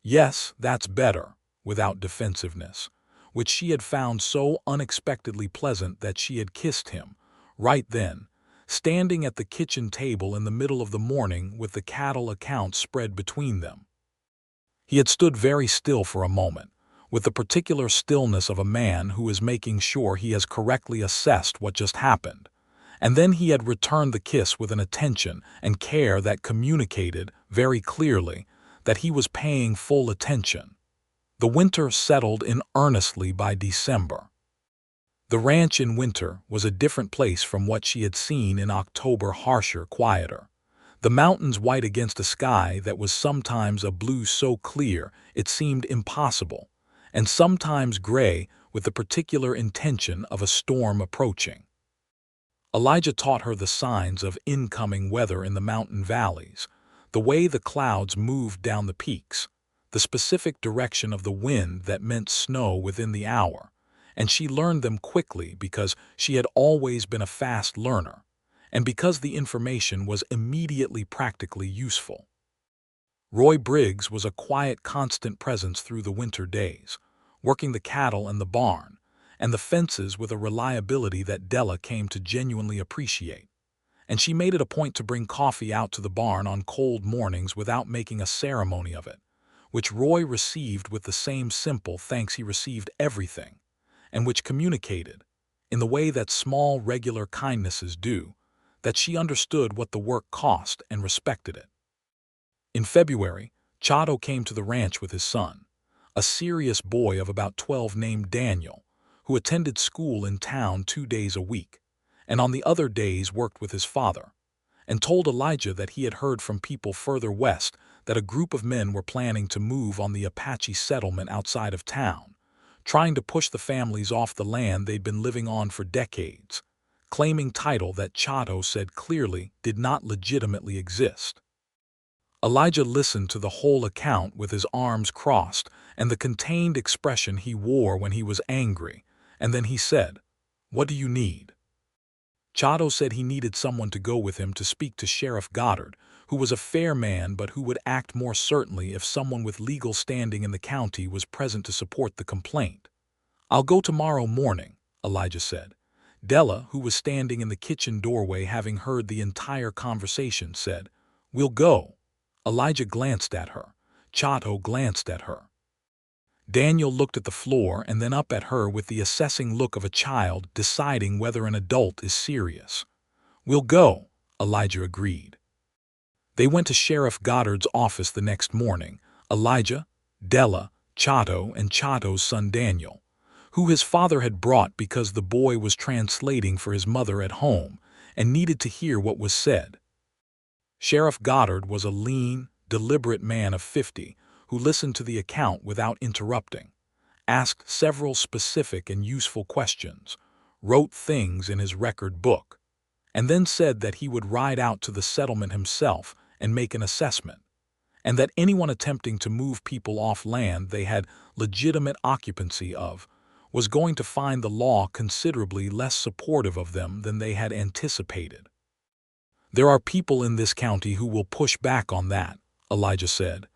"Yes, that's better," without defensiveness, which she had found so unexpectedly pleasant that she had kissed him, right then, standing at the kitchen table in the middle of the morning with the cattle accounts spread between them. He had stood very still for a moment, with the particular stillness of a man who is making sure he has correctly assessed what just happened, and then he had returned the kiss with an attention and care that communicated, very clearly, that he was paying full attention. The winter settled in earnestly by December. The ranch in winter was a different place from what she had seen in October, harsher, quieter. The mountains white against a sky that was sometimes a blue so clear it seemed impossible, and sometimes gray with the particular intention of a storm approaching. Elijah taught her the signs of incoming weather in the mountain valleys, the way the clouds moved down the peaks, the specific direction of the wind that meant snow within the hour, and she learned them quickly because she had always been a fast learner, and because the information was immediately practically useful. Roy Briggs was a quiet, constant presence through the winter days, working the cattle and the barn, and the fences with a reliability that Della came to genuinely appreciate. And she made it a point to bring coffee out to the barn on cold mornings without making a ceremony of it, which Roy received with the same simple thanks he received everything, and which communicated, in the way that small regular kindnesses do, that she understood what the work cost and respected it. In February, Chato came to the ranch with his son, a serious boy of about 12 named Daniel, who attended school in town 2 days a week, and on the other days worked with his father, and told Elijah that he had heard from people further west that a group of men were planning to move on the Apache settlement outside of town, trying to push the families off the land they'd been living on for decades, claiming title that Chato said clearly did not legitimately exist. Elijah listened to the whole account with his arms crossed and the contained expression he wore when he was angry, and then he said, "What do you need?" Chato said he needed someone to go with him to speak to Sheriff Goddard, who was a fair man but who would act more certainly if someone with legal standing in the county was present to support the complaint. "I'll go tomorrow morning," Elijah said. Della, who was standing in the kitchen doorway having heard the entire conversation, said, "We'll go." Elijah glanced at her. Chato glanced at her. Daniel looked at the floor and then up at her with the assessing look of a child deciding whether an adult is serious. "We'll go," Elijah agreed. They went to Sheriff Goddard's office the next morning, Elijah, Della, Chato, and Chato's son Daniel, who his father had brought because the boy was translating for his mother at home and needed to hear what was said. Sheriff Goddard was a lean, deliberate man of 50 who listened to the account without interrupting, asked several specific and useful questions, wrote things in his record book, and then said that he would ride out to the settlement himself and make an assessment, and that anyone attempting to move people off land they had legitimate occupancy of was going to find the law considerably less supportive of them than they had anticipated. "There are people in this county who will push back on that," Elijah said.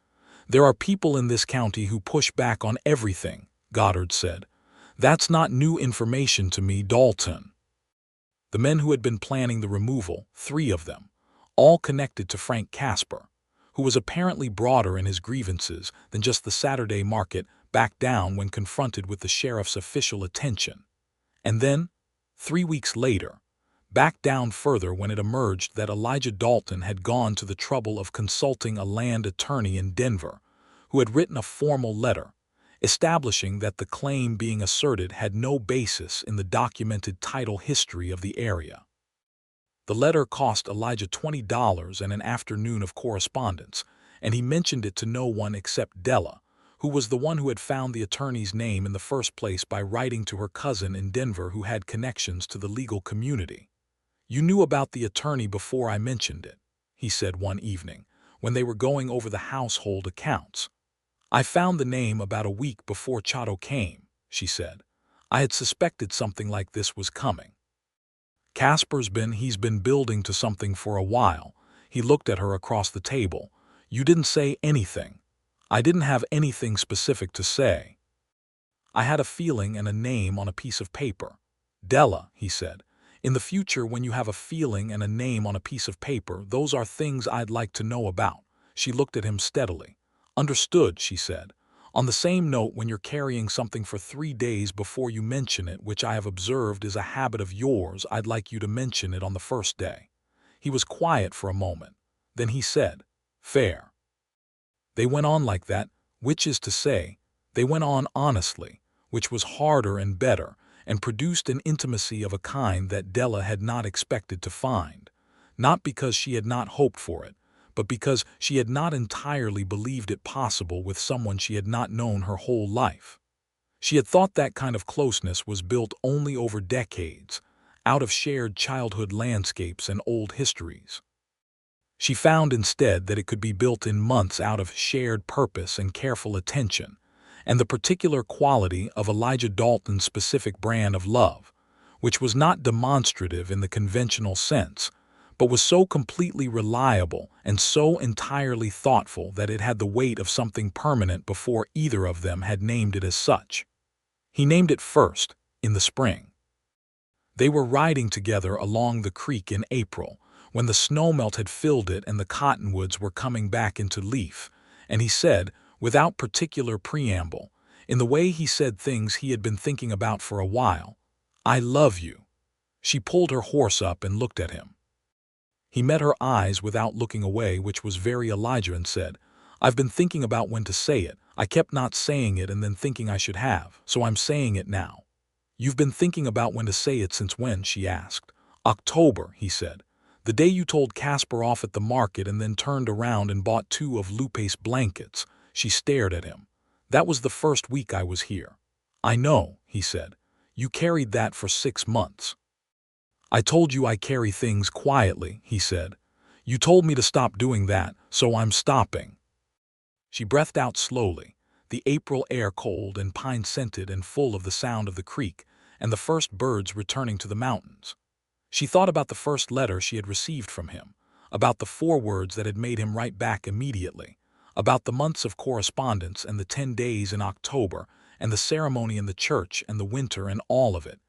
"There are people in this county who push back on everything," Goddard said. "That's not new information to me, Dalton." The men who had been planning the removal, 3 of them, all connected to Frank Casper, who was apparently broader in his grievances than just the Saturday market, backed down when confronted with the sheriff's official attention. And then, 3 weeks later, backed down further when it emerged that Elijah Dalton had gone to the trouble of consulting a land attorney in Denver, who had written a formal letter establishing that the claim being asserted had no basis in the documented title history of the area. The letter cost Elijah $20 and an afternoon of correspondence, and he mentioned it to no one except Della, who was the one who had found the attorney's name in the first place by writing to her cousin in Denver who had connections to the legal community. "You knew about the attorney before I mentioned it," he said one evening, when they were going over the household accounts. "I found the name about a week before Chato came," she said. "I had suspected something like this was coming. He's been building to something for a while." He looked at her across the table. "You didn't say anything." "I didn't have anything specific to say. I had a feeling and a name on a piece of paper." "Della," he said, "in the future when you have a feeling and a name on a piece of paper, those are things I'd like to know about." She looked at him steadily. "Understood," she said. "On the same note, when you're carrying something for 3 days before you mention it, which I have observed is a habit of yours, I'd like you to mention it on the first day." He was quiet for a moment. Then he said, "Fair." They went on like that, which is to say, they went on honestly, which was harder and better, and produced an intimacy of a kind that Della had not expected to find, not because she had not hoped for it, but because she had not entirely believed it possible with someone she had not known her whole life. She had thought that kind of closeness was built only over decades, out of shared childhood landscapes and old histories. She found instead that it could be built in months out of shared purpose and careful attention, and the particular quality of Elijah Dalton's specific brand of love, which was not demonstrative in the conventional sense, but was so completely reliable and so entirely thoughtful that it had the weight of something permanent before either of them had named it as such. He named it first, in the spring. They were riding together along the creek in April, when the snowmelt had filled it and the cottonwoods were coming back into leaf, and he said, without particular preamble, in the way he said things he had been thinking about for a while, "I love you." She pulled her horse up and looked at him. He met her eyes without looking away, which was very Elijah, and said, "I've been thinking about when to say it. I kept not saying it and then thinking I should have, so I'm saying it now." "You've been thinking about when to say it since when?" she asked. "October," he said. "The day you told Casper off at the market and then turned around and bought 2 of Lupe's blankets." She stared at him. "That was the first week I was here." "I know," he said. "You carried that for 6 months." "I told you I carry things quietly," he said. "You told me to stop doing that, so I'm stopping." She breathed out slowly, the April air cold and pine-scented and full of the sound of the creek and the first birds returning to the mountains. She thought about the first letter she had received from him, about the 4 words that had made him write back immediately, about the months of correspondence and the 10 days in October and the ceremony in the church and the winter and all of it.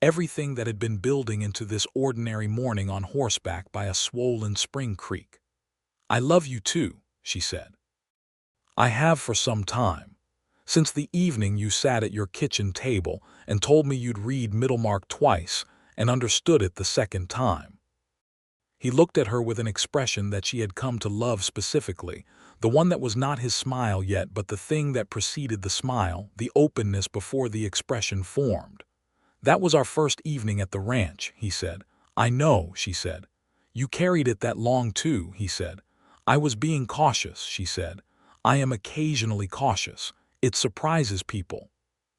Everything that had been building into this ordinary morning on horseback by a swollen spring creek. "I love you too," she said. "I have for some time. Since the evening you sat at your kitchen table and told me you'd read Middlemarch twice and understood it the second time." He looked at her with an expression that she had come to love specifically, the one that was not his smile yet but the thing that preceded the smile, the openness before the expression formed. "That was our first evening at the ranch," he said. "I know," she said. "You carried it that long too," he said. "I was being cautious," she said. "I am occasionally cautious. It surprises people."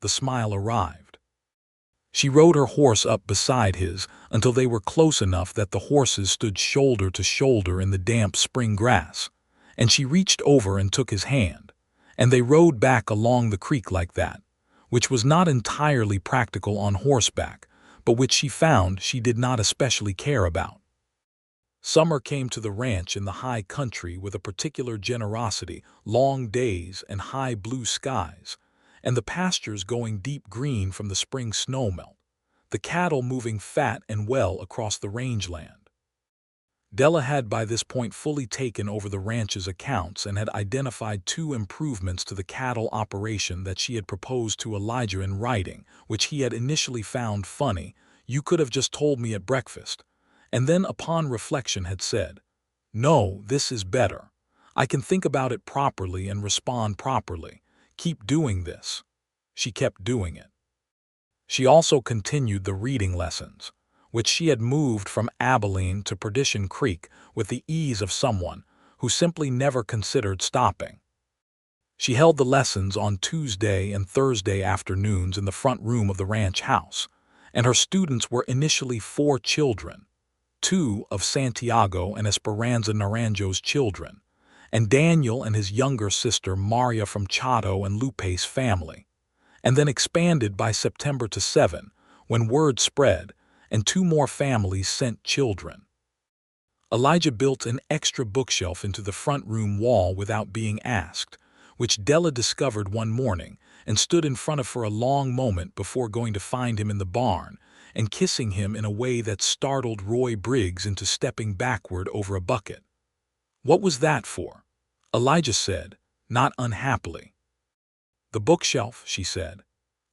The smile arrived. She rode her horse up beside his until they were close enough that the horses stood shoulder to shoulder in the damp spring grass, and she reached over and took his hand, and they rode back along the creek like that, which was not entirely practical on horseback, but which she found she did not especially care about. Summer came to the ranch in the high country with a particular generosity, long days and high blue skies, and the pastures going deep green from the spring snowmelt, the cattle moving fat and well across the rangeland. Della had by this point fully taken over the ranch's accounts and had identified 2 improvements to the cattle operation that she had proposed to Elijah in writing, which he had initially found funny. "You could have just told me at breakfast." And then upon reflection had said, "No, this is better. I can think about it properly and respond properly. Keep doing this." She kept doing it. She also continued the reading lessons, which she had moved from Abilene to Perdition Creek with the ease of someone who simply never considered stopping. She held the lessons on Tuesday and Thursday afternoons in the front room of the ranch house, and her students were initially 4 children, 2 of Santiago and Esperanza Naranjo's children, and Daniel and his younger sister Maria from Chato and Lupe's family, and then expanded by September to 7, when word spread and 2 more families sent children. Elijah built an extra bookshelf into the front room wall without being asked, which Della discovered one morning and stood in front of for a long moment before going to find him in the barn and kissing him in a way that startled Roy Briggs into stepping backward over a bucket. "What was that for?" Elijah said, not unhappily. "The bookshelf," she said.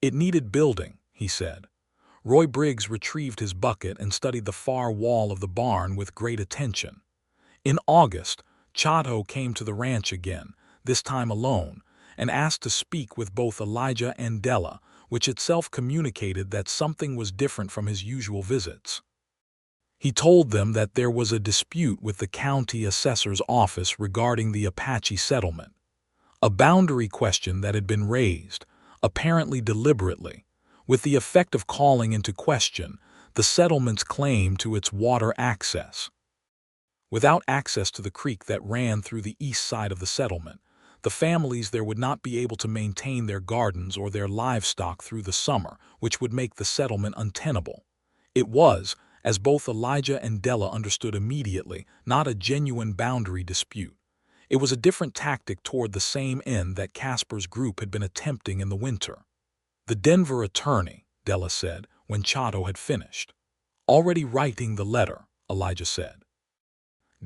"It needed building," he said. Roy Briggs retrieved his bucket and studied the far wall of the barn with great attention. In August, Chato came to the ranch again, this time alone, and asked to speak with both Elijah and Della, which itself communicated that something was different from his usual visits. He told them that there was a dispute with the county assessor's office regarding the Apache settlement, a boundary question that had been raised, apparently deliberately, with the effect of calling into question the settlement's claim to its water access. Without access to the creek that ran through the east side of the settlement, the families there would not be able to maintain their gardens or their livestock through the summer, which would make the settlement untenable. It was, as both Elijah and Della understood immediately, not a genuine boundary dispute. It was a different tactic toward the same end that Casper's group had been attempting in the winter. "The Denver attorney," Della said, when Chato had finished. "Already writing the letter," Elijah said.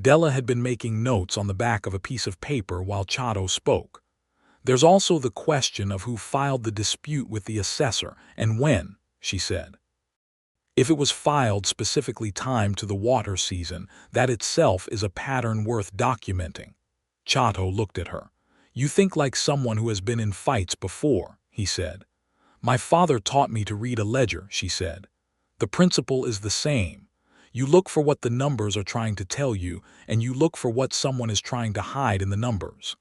Della had been making notes on the back of a piece of paper while Chato spoke. "There's also the question of who filed the dispute with the assessor and when," she said. "If it was filed specifically timed to the water season, that itself is a pattern worth documenting." Chato looked at her. "You think like someone who has been in fights before," he said. "My father taught me to read a ledger," she said. "The principle is the same. You look for what the numbers are trying to tell you, and you look for what someone is trying to hide in the numbers."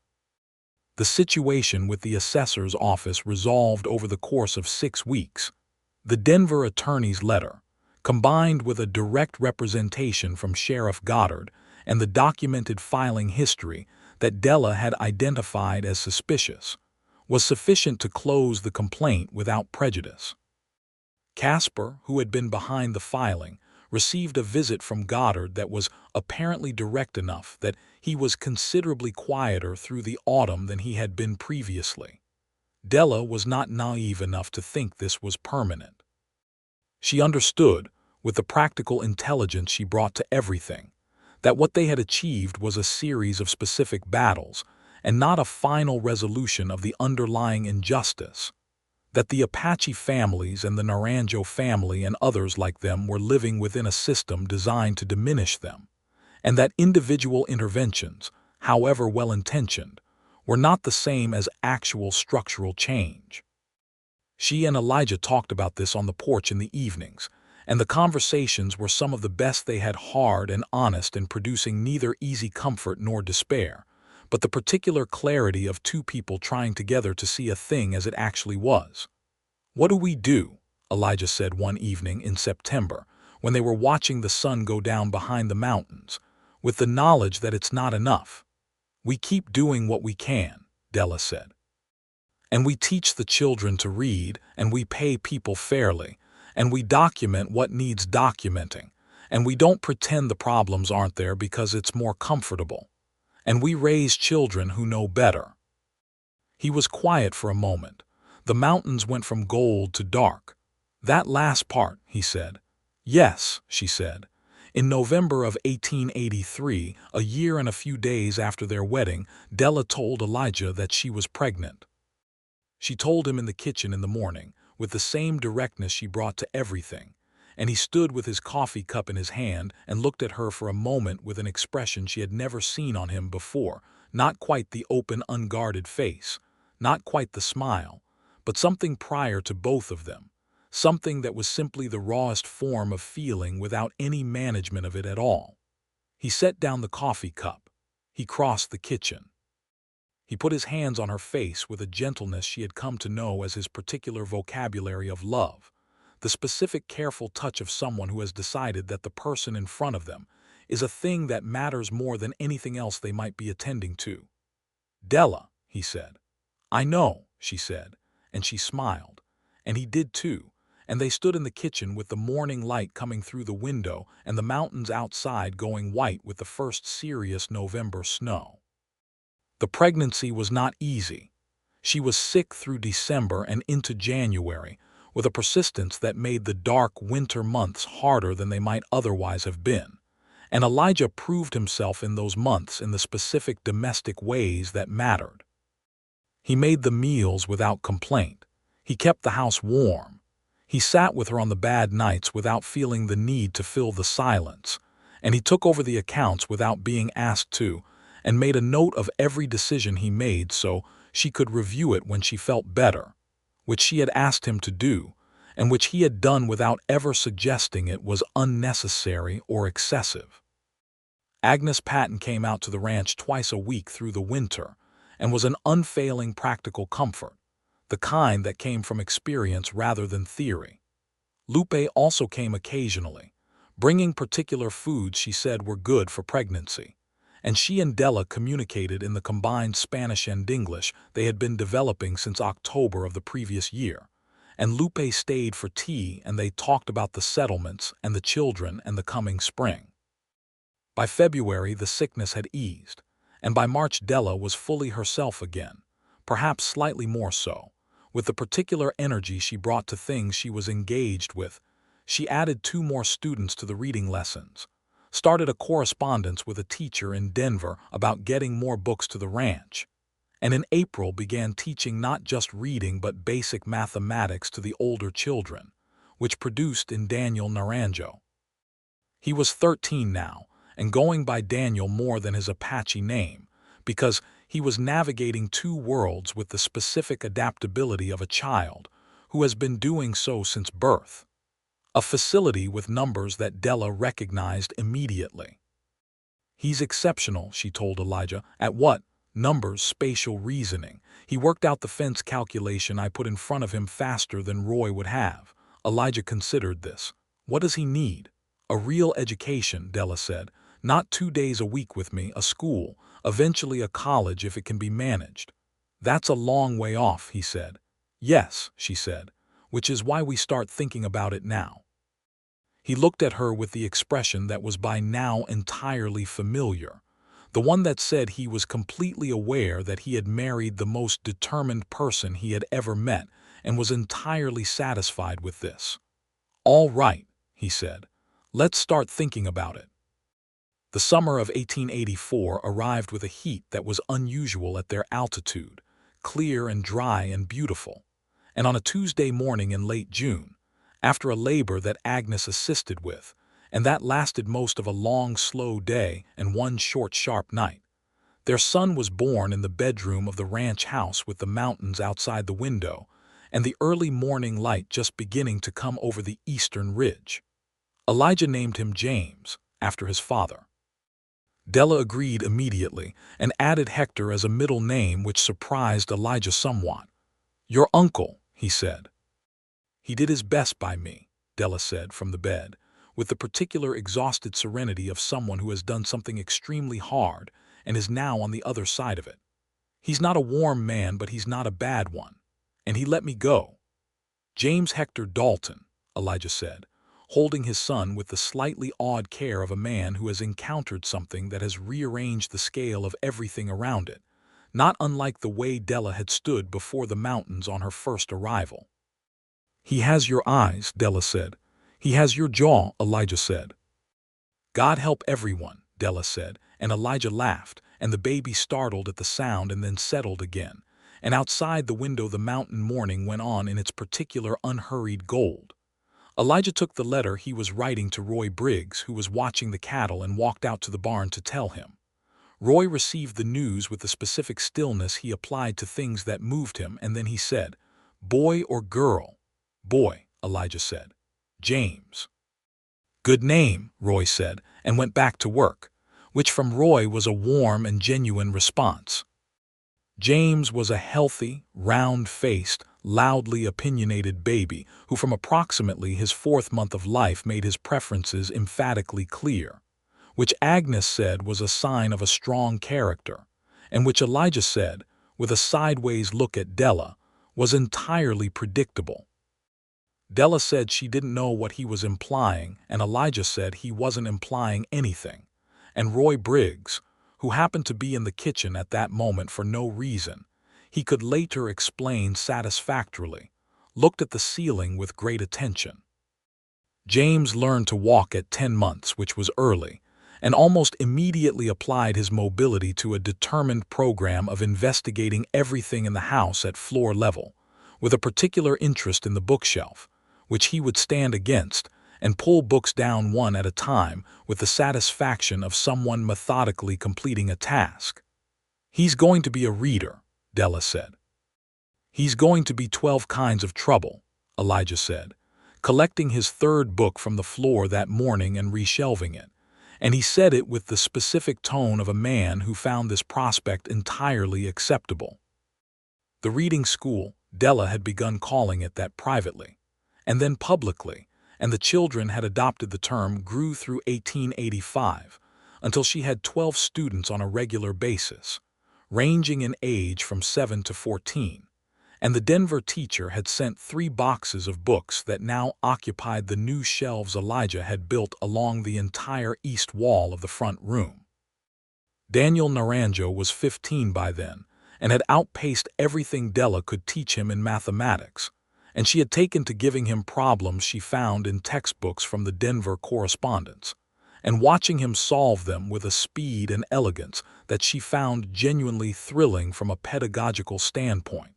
The situation with the assessor's office resolved over the course of 6 weeks. The Denver attorney's letter, combined with a direct representation from Sheriff Goddard and the documented filing history that Della had identified as suspicious, was sufficient to close the complaint without prejudice. Casper, who had been behind the filing, received a visit from Goddard that was apparently direct enough that he was considerably quieter through the autumn than he had been previously. Della was not naive enough to think this was permanent. She understood, with the practical intelligence she brought to everything, that what they had achieved was a series of specific battles and not a final resolution of the underlying injustice, that the Apache families and the Naranjo family and others like them were living within a system designed to diminish them, and that individual interventions, however well-intentioned, were not the same as actual structural change. She and Elijah talked about this on the porch in the evenings, and the conversations were some of the best they had, hard and honest in producing neither easy comfort nor despair, but the particular clarity of 2 people trying together to see a thing as it actually was. "What do we do?" Elijah said one evening in September, when they were watching the sun go down behind the mountains, with the knowledge that it's not enough. "We keep doing what we can," Della said. "And we teach the children to read, and we pay people fairly, and we document what needs documenting, and we don't pretend the problems aren't there because it's more comfortable. And we raise children who know better." He was quiet for a moment. The mountains went from gold to dark. "That last part," he said. "Yes," she said. In November of 1883, a year and a few days after their wedding, Della told Elijah that she was pregnant. She told him in the kitchen in the morning, with the same directness she brought to everything, and he stood with his coffee cup in his hand and looked at her for a moment with an expression she had never seen on him before, not quite the open, unguarded face, not quite the smile, but something prior to both of them, something that was simply the rawest form of feeling without any management of it at all. He set down the coffee cup. He crossed the kitchen. He put his hands on her face with a gentleness she had come to know as his particular vocabulary of love, the specific careful touch of someone who has decided that the person in front of them is a thing that matters more than anything else they might be attending to. "Della," he said. "I know," she said, and she smiled, and he did too, and they stood in the kitchen with the morning light coming through the window and the mountains outside going white with the first serious November snow. The pregnancy was not easy. She was sick through December and into January, with a persistence that made the dark winter months harder than they might otherwise have been. And Elijah proved himself in those months in the specific domestic ways that mattered. He made the meals without complaint. He kept the house warm. He sat with her on the bad nights without feeling the need to fill the silence. And he took over the accounts without being asked to, and made a note of every decision he made so she could review it when she felt better, which she had asked him to do, and which he had done without ever suggesting it was unnecessary or excessive. Agnes Patton came out to the ranch twice a week through the winter, and was an unfailing practical comfort, the kind that came from experience rather than theory. Lupe also came occasionally, bringing particular foods she said were good for pregnancy, and she and Della communicated in the combined Spanish and English they had been developing since October of the previous year, and Lupe stayed for tea and they talked about the settlements and the children and the coming spring. By February the sickness had eased, and by March Della was fully herself again, perhaps slightly more so, with the particular energy she brought to things she was engaged with. She added 2 more students to the reading lessons, started a correspondence with a teacher in Denver about getting more books to the ranch, and in April began teaching not just reading but basic mathematics to the older children, which produced in Daniel Naranjo. He was 13 now, and going by Daniel more than his Apache name, because he was navigating 2 worlds with the specific adaptability of a child who has been doing so since birth. A facility with numbers that Della recognized immediately. "He's exceptional," she told Elijah. "At what? Numbers, spatial reasoning. He worked out the fence calculation I put in front of him faster than Roy would have." Elijah considered this. "What does he need?" "A real education," Della said. "Not 2 days a week with me, a school, eventually a college if it can be managed." "That's a long way off," he said. "Yes," she said, "which is why we start thinking about it now." He looked at her with the expression that was by now entirely familiar, the one that said he was completely aware that he had married the most determined person he had ever met and was entirely satisfied with this. "All right," he said. "Let's start thinking about it." The summer of 1884 arrived with a heat that was unusual at their altitude, clear and dry and beautiful, and on a Tuesday morning in late June, after a labor that Agnes assisted with, and that lasted most of a long, slow day and one short, sharp night, their son was born in the bedroom of the ranch house with the mountains outside the window and the early morning light just beginning to come over the eastern ridge. Elijah named him James, after his father. Della agreed immediately and added Hector as a middle name, which surprised Elijah somewhat. "Your uncle," he said. "He did his best by me," Della said from the bed, with the particular exhausted serenity of someone who has done something extremely hard and is now on the other side of it. "He's not a warm man, but he's not a bad one. And he let me go." "James Hector Dalton," Elijah said, holding his son with the slightly awed care of a man who has encountered something that has rearranged the scale of everything around it, not unlike the way Della had stood before the mountains on her first arrival. "He has your eyes," Della said. "He has your jaw," Elijah said. God help everyone, Della said, and Elijah laughed, and the baby startled at the sound and then settled again. And outside the window the mountain morning went on in its particular unhurried gold. Elijah took the letter he was writing to Roy Briggs, who was watching the cattle, and walked out to the barn to tell him. Roy received the news with the specific stillness he applied to things that moved him, and then he said, "Boy or girl?" "Boy," Elijah said. "James." "Good name," Roy said, and went back to work, which from Roy was a warm and genuine response. James was a healthy, round-faced, loudly opinionated baby who from approximately his 4th month of life made his preferences emphatically clear, which Agnes said was a sign of a strong character, and which Elijah said, with a sideways look at Della, was entirely predictable. Della said she didn't know what he was implying, and Elijah said he wasn't implying anything, and Roy Briggs, who happened to be in the kitchen at that moment for no reason, he could later explain satisfactorily, looked at the ceiling with great attention. James learned to walk at 10 months, which was early, and almost immediately applied his mobility to a determined program of investigating everything in the house at floor level, with a particular interest in the bookshelf, which he would stand against and pull books down one at a time with the satisfaction of someone methodically completing a task. "He's going to be a reader," Della said. "He's going to be 12 kinds of trouble," Elijah said, collecting his 3rd book from the floor that morning and reshelving it, and he said it with the specific tone of a man who found this prospect entirely acceptable. The reading school, Della had begun calling it that privately, and then publicly, and the children had adopted the term, grew through 1885, until she had 12 students on a regular basis, ranging in age from 7 to 14, and the Denver teacher had sent 3 boxes of books that now occupied the new shelves Elijah had built along the entire east wall of the front room. Daniel Naranjo was 15 by then, and had outpaced everything Della could teach him in mathematics, and she had taken to giving him problems she found in textbooks from the Denver correspondence, and watching him solve them with a speed and elegance that she found genuinely thrilling from a pedagogical standpoint.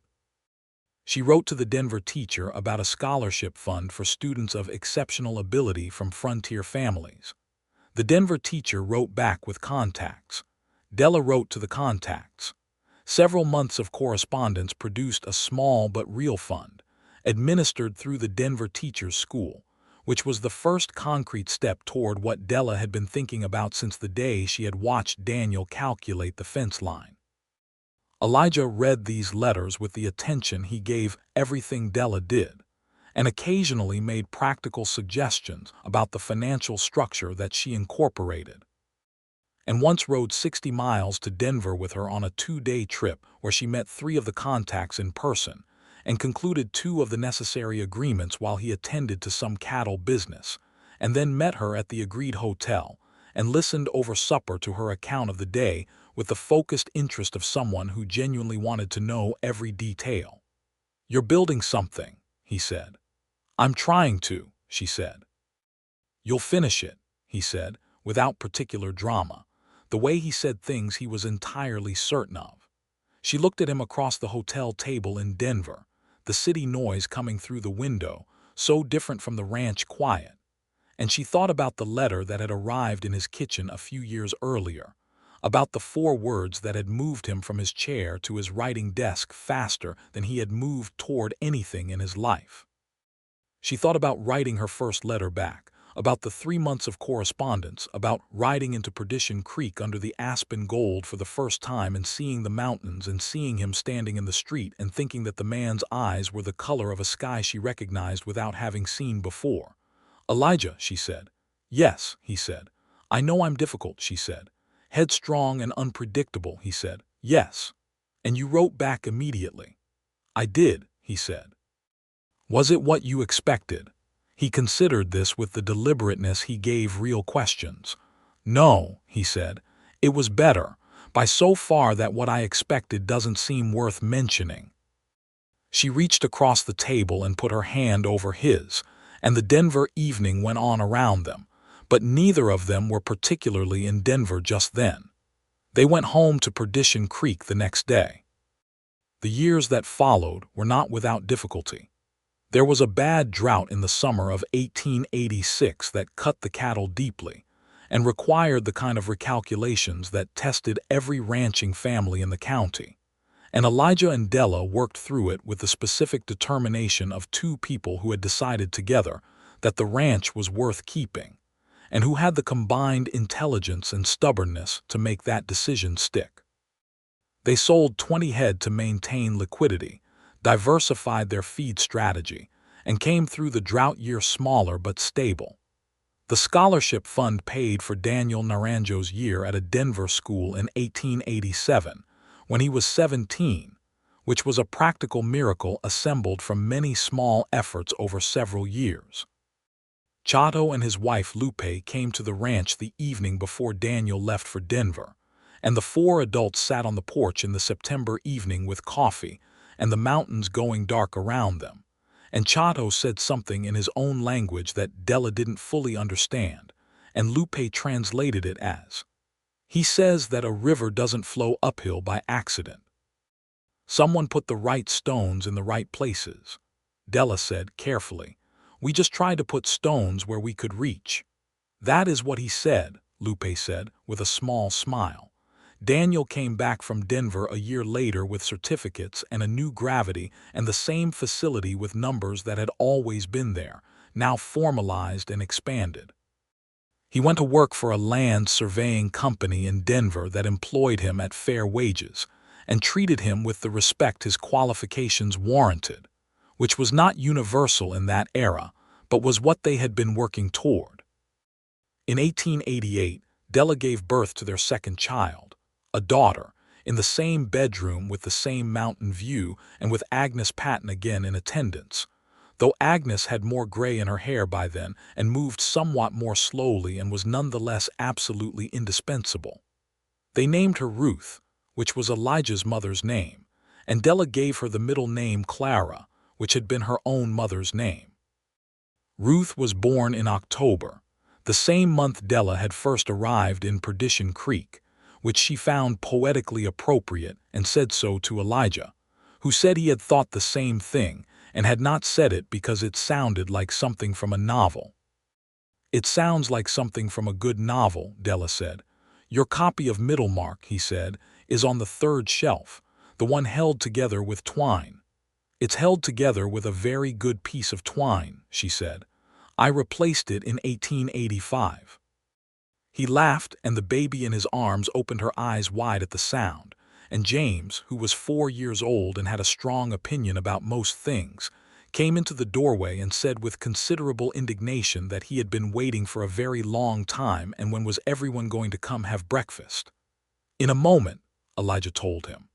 She wrote to the Denver teacher about a scholarship fund for students of exceptional ability from frontier families. The Denver teacher wrote back with contacts. Della wrote to the contacts. Several months of correspondence produced a small but real fund, administered through the Denver Teachers School, which was the first concrete step toward what Della had been thinking about since the day she had watched Daniel calculate the fence line. Elijah read these letters with the attention he gave everything Della did, and occasionally made practical suggestions about the financial structure that she incorporated, and once rode 60 miles to Denver with her on a 2-day trip where she met 3 of the contacts in person, and concluded 2 of the necessary agreements while he attended to some cattle business, and then met her at the agreed hotel, and listened over supper to her account of the day with the focused interest of someone who genuinely wanted to know every detail. "You're building something," he said. "I'm trying to," she said. "You'll finish it," he said, without particular drama, the way he said things he was entirely certain of. She looked at him across the hotel table in Denver, the city noise coming through the window, so different from the ranch quiet, and she thought about the letter that had arrived in his kitchen a few years earlier, about the 4 words that had moved him from his chair to his writing desk faster than he had moved toward anything in his life. She thought about writing her first letter back, about the 3 months of correspondence, about riding into Perdition Creek under the aspen gold for the first time and seeing the mountains and seeing him standing in the street and thinking that the man's eyes were the color of a sky she recognized without having seen before. "Elijah," she said. "Yes," he said. "I know I'm difficult," she said. "Headstrong and unpredictable," he said. "Yes." "And you wrote back immediately." "I did," he said. "Was it what you expected?" He considered this with the deliberateness he gave real questions. "No," he said. "It was better, by so far that what I expected doesn't seem worth mentioning." She reached across the table and put her hand over his, and the Denver evening went on around them, but neither of them were particularly in Denver just then. They went home to Perdition Creek the next day. The years that followed were not without difficulty. There was a bad drought in the summer of 1886 that cut the cattle deeply and required the kind of recalculations that tested every ranching family in the county. And Elijah and Della worked through it with the specific determination of two people who had decided together that the ranch was worth keeping, and who had the combined intelligence and stubbornness to make that decision stick. They sold 20 head to maintain liquidity, diversified their feed strategy, and came through the drought year smaller but stable. The scholarship fund paid for Daniel Naranjo's year at a Denver school in 1887, when he was 17, which was a practical miracle assembled from many small efforts over several years. Chato and his wife Lupe came to the ranch the evening before Daniel left for Denver, and the four adults sat on the porch in the September evening with coffee and the mountains going dark around them. And Chato said something in his own language that Della didn't fully understand, and Lupe translated it as, "He says that a river doesn't flow uphill by accident. Someone put the right stones in the right places." Della said carefully, "We just tried to put stones where we could reach." "That is what he said," Lupe said, with a small smile. Daniel came back from Denver a year later with certificates and a new gravity and the same facility with numbers that had always been there, now formalized and expanded. He went to work for a land surveying company in Denver that employed him at fair wages and treated him with the respect his qualifications warranted, which was not universal in that era, but was what they had been working toward. In 1888, Della gave birth to their second child, a daughter, in the same bedroom with the same mountain view and with Agnes Patton again in attendance, though Agnes had more gray in her hair by then and moved somewhat more slowly and was nonetheless absolutely indispensable. They named her Ruth, which was Elijah's mother's name, and Della gave her the middle name Clara, which had been her own mother's name. Ruth was born in October, the same month Della had first arrived in Perdition Creek, which she found poetically appropriate and said so to Elijah, who said he had thought the same thing and had not said it because it sounded like something from a novel. "It sounds like something from a good novel," Della said. "Your copy of Middlemarch," he said, "is on the third shelf, the one held together with twine." "It's held together with a very good piece of twine," she said. "I replaced it in 1885. He laughed, and the baby in his arms opened her eyes wide at the sound, and James, who was 4 years old and had a strong opinion about most things, came into the doorway and said with considerable indignation that he had been waiting for a very long time and when was everyone going to come have breakfast. "In a moment," Elijah told him.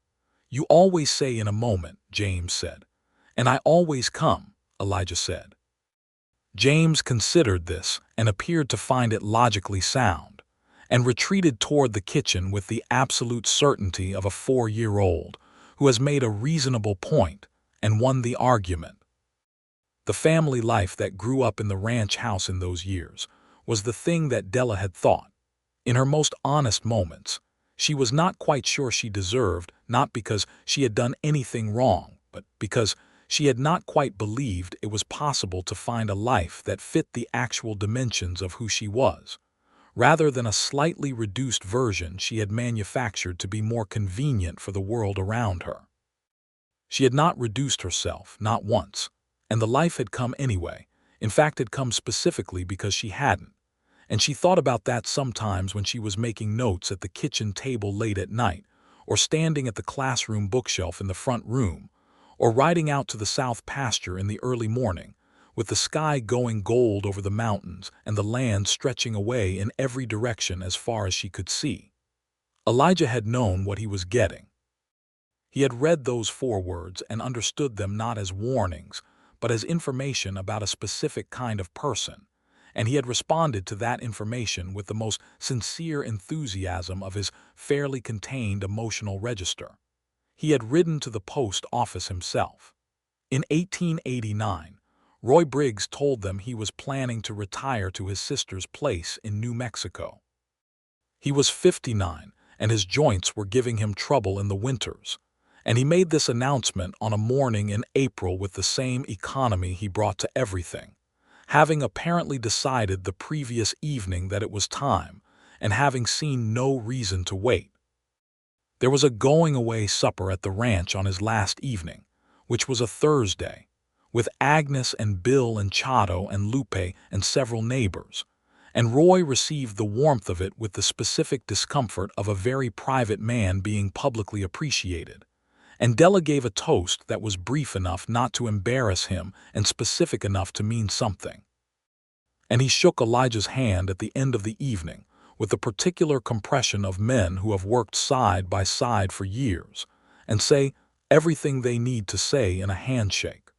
"You always say in a moment," James said. "And I always come," Elijah said. James considered this and appeared to find it logically sound, and retreated toward the kitchen with the absolute certainty of a 4-year-old who has made a reasonable point and won the argument. The family life that grew up in the ranch house in those years was the thing that Della had thought. In her most honest moments, she was not quite sure she deserved, not because she had done anything wrong, but because she had not quite believed it was possible to find a life that fit the actual dimensions of who she was, rather than a slightly reduced version she had manufactured to be more convenient for the world around her. She had not reduced herself, not once, and the life had come anyway. In fact, had come specifically because she hadn't, and she thought about that sometimes when she was making notes at the kitchen table late at night, or standing at the classroom bookshelf in the front room, or riding out to the south pasture in the early morning, with the sky going gold over the mountains and the land stretching away in every direction as far as she could see. Elijah had known what he was getting. He had read those 4 words and understood them not as warnings, but as information about a specific kind of person, and he had responded to that information with the most sincere enthusiasm of his fairly contained emotional register. He had ridden to the post office himself. In 1889, Roy Briggs told them he was planning to retire to his sister's place in New Mexico. He was 59, and his joints were giving him trouble in the winters, and he made this announcement on a morning in April with the same economy he brought to everything, having apparently decided the previous evening that it was time, and having seen no reason to wait. There was a going-away supper at the ranch on his last evening, which was a Thursday, with Agnes and Bill and Chato and Lupe and several neighbors, and Roy received the warmth of it with the specific discomfort of a very private man being publicly appreciated. And Della gave a toast that was brief enough not to embarrass him and specific enough to mean something. And he shook Elijah's hand at the end of the evening, with the particular compression of men who have worked side by side for years, and say everything they need to say in a handshake.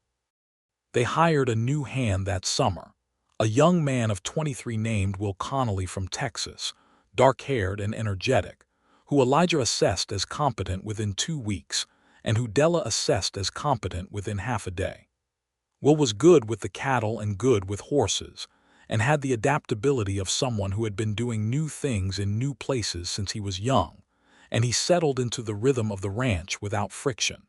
They hired a new hand that summer, a young man of 23 named Will Connolly from Texas, dark-haired and energetic, who Elijah assessed as competent within 2 weeks, and who Della assessed as competent within half a day. Will was good with the cattle and good with horses, and had the adaptability of someone who had been doing new things in new places since he was young, and he settled into the rhythm of the ranch without friction.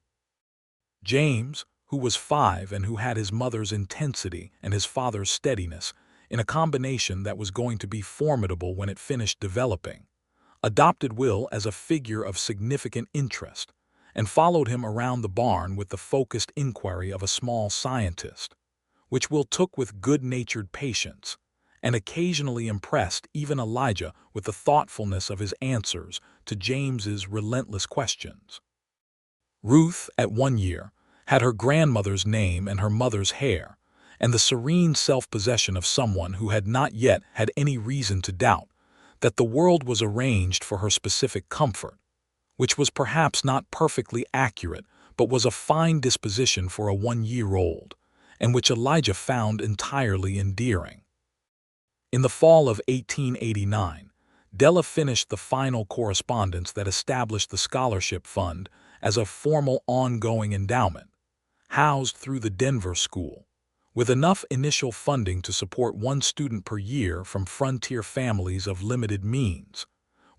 James, who was 5 and who had his mother's intensity and his father's steadiness, in a combination that was going to be formidable when it finished developing, adopted Will as a figure of significant interest, and followed him around the barn with the focused inquiry of a small scientist, which Will took with good-natured patience, and occasionally impressed even Elijah with the thoughtfulness of his answers to James's relentless questions. Ruth, at 1 year, had her grandmother's name and her mother's hair, and the serene self-possession of someone who had not yet had any reason to doubt that the world was arranged for her specific comfort, which was perhaps not perfectly accurate but was a fine disposition for a 1-year-old, and which Elijah found entirely endearing. In the fall of 1889, Della finished the final correspondence that established the scholarship fund as a formal ongoing endowment, housed through the Denver school, with enough initial funding to support 1 student per year from frontier families of limited means,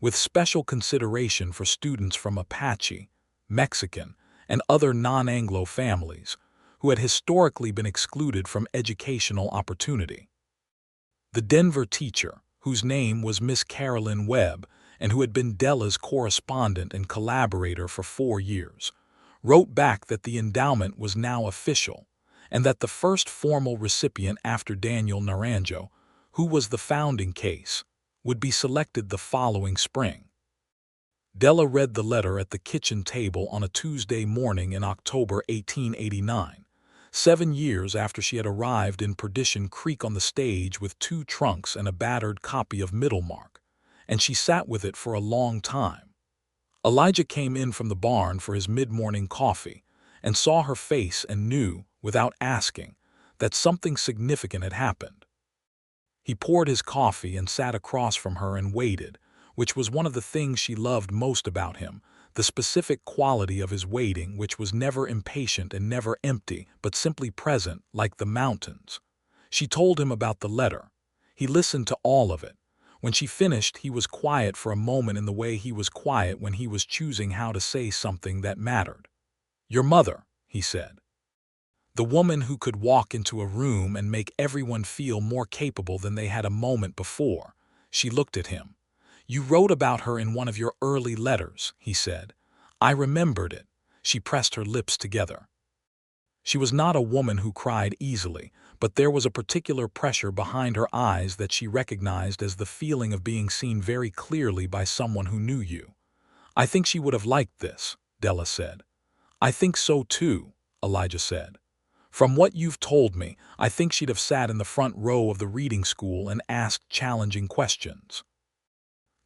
with special consideration for students from Apache, Mexican, and other non-Anglo families who had historically been excluded from educational opportunity. The Denver teacher, whose name was Miss Carolyn Webb and who had been Della's correspondent and collaborator for 4 years, wrote back that the endowment was now official and that the first formal recipient after Daniel Naranjo, who was the founding case, would be selected the following spring. Della read the letter at the kitchen table on a Tuesday morning in October 1889, 7 years after she had arrived in Perdition Creek on the stage with 2 trunks and a battered copy of Middlemark, and she sat with it for a long time. Elijah came in from the barn for his mid-morning coffee and saw her face and knew, without asking, that something significant had happened. He poured his coffee and sat across from her and waited, which was one of the things she loved most about him, the specific quality of his waiting, which was never impatient and never empty, but simply present, like the mountains. She told him about the letter. He listened to all of it. When she finished, he was quiet for a moment in the way he was quiet when he was choosing how to say something that mattered. "Your mother," he said. The woman who could walk into a room and make everyone feel more capable than they had a moment before. She looked at him. "You wrote about her in one of your early letters," he said. "I remembered it." She pressed her lips together. She was not a woman who cried easily, but there was a particular pressure behind her eyes that she recognized as the feeling of being seen very clearly by someone who knew you. "I think she would have liked this," Della said. "I think so too," Elijah said. "From what you've told me, I think she'd have sat in the front row of the reading school and asked challenging questions."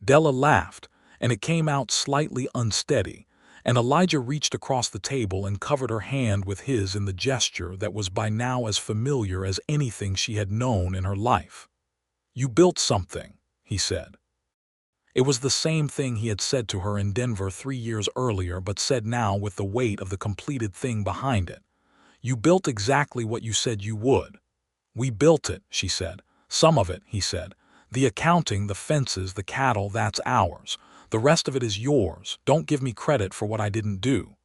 Della laughed, and it came out slightly unsteady, and Elijah reached across the table and covered her hand with his in the gesture that was by now as familiar as anything she had known in her life. "You built something," he said. It was the same thing he had said to her in Denver 3 years earlier, but said now with the weight of the completed thing behind it. You built exactly what you said you would. We built it, she said. Some of it, he said. The accounting, the fences, the cattle, that's ours. The rest of it is yours. Don't give me credit for what I didn't do.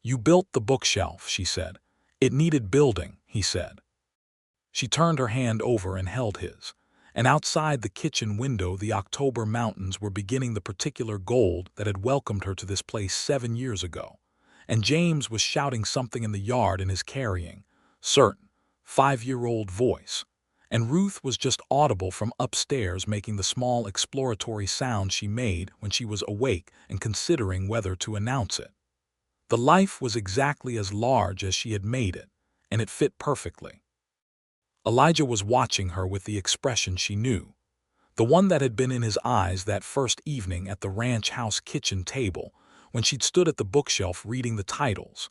You built the bookshelf, she said. It needed building, he said. She turned her hand over and held his. And outside the kitchen window, the October mountains were beginning the particular gold that had welcomed her to this place 7 years ago. And James was shouting something in the yard in his carrying, certain, 5-year-old voice. And Ruth was just audible from upstairs, making the small exploratory sound she made when she was awake and considering whether to announce it. The life was exactly as large as she had made it, and it fit perfectly. Elijah was watching her with the expression she knew, the one that had been in his eyes that first evening at the ranch house kitchen table when she'd stood at the bookshelf reading the titles,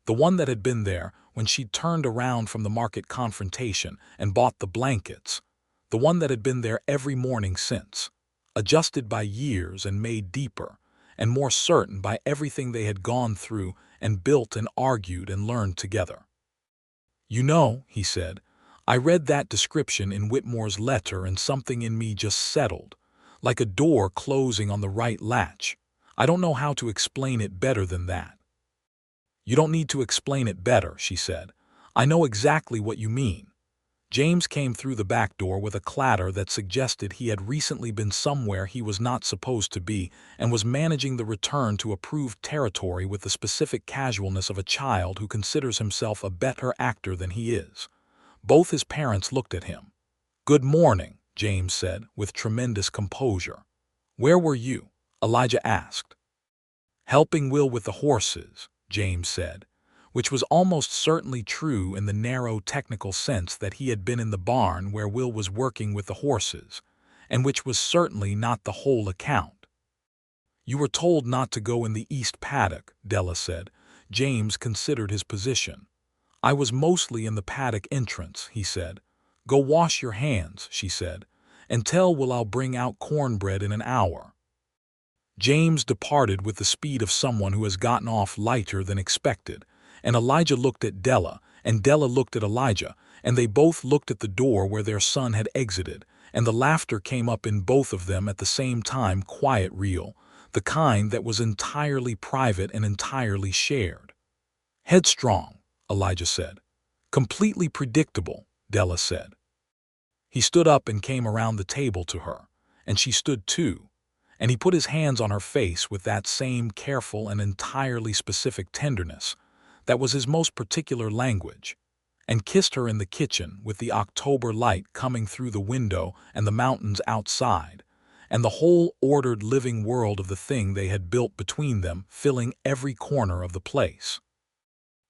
the one that had been there when she'd turned around from the market confrontation and bought the blankets, the one that had been there every morning since, adjusted by years and made deeper and more certain by everything they had gone through and built and argued and learned together. You know, he said, I read that description in Whitmore's letter and something in me just settled, like a door closing on the right latch. I don't know how to explain it better than that. You don't need to explain it better, she said. I know exactly what you mean. James came through the back door with a clatter that suggested he had recently been somewhere he was not supposed to be and was managing the return to approved territory with the specific casualness of a child who considers himself a better actor than he is. Both his parents looked at him. Good morning, James said, with tremendous composure. Where were you? Elijah asked. Helping Will with the horses, James said, which was almost certainly true in the narrow technical sense that he had been in the barn where Will was working with the horses, and which was certainly not the whole account. You were told not to go in the east paddock, Della said. James considered his position. I was mostly in the paddock entrance, he said. Go wash your hands, she said, and tell Will I'll bring out cornbread in an hour. James departed with the speed of someone who has gotten off lighter than expected, and Elijah looked at Della, and Della looked at Elijah, and they both looked at the door where their son had exited, and the laughter came up in both of them at the same time, quiet, real, the kind that was entirely private and entirely shared. Headstrong, Elijah said. Completely predictable, Della said. He stood up and came around the table to her, and she stood too, and he put his hands on her face with that same careful and entirely specific tenderness that was his most particular language, and kissed her in the kitchen with the October light coming through the window and the mountains outside, and the whole ordered living world of the thing they had built between them filling every corner of the place.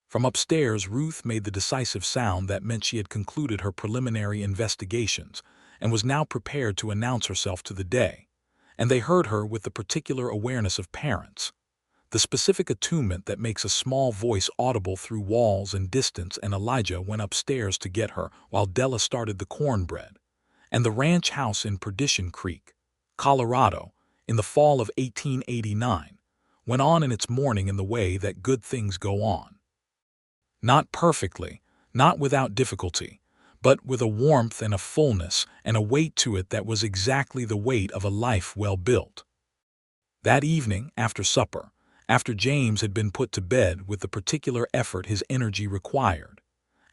From upstairs, Ruth made the decisive sound that meant she had concluded her preliminary investigations and was now prepared to announce herself to the day, and they heard her with the particular awareness of parents, the specific attunement that makes a small voice audible through walls and distance, and Elijah went upstairs to get her while Della started the cornbread, and the ranch house in Perdition Creek, Colorado, in the fall of 1889, went on in its morning in the way that good things go on. Not perfectly, not without difficulty, but with a warmth and a fullness and a weight to it that was exactly the weight of a life well built. That evening, after supper, after James had been put to bed with the particular effort his energy required,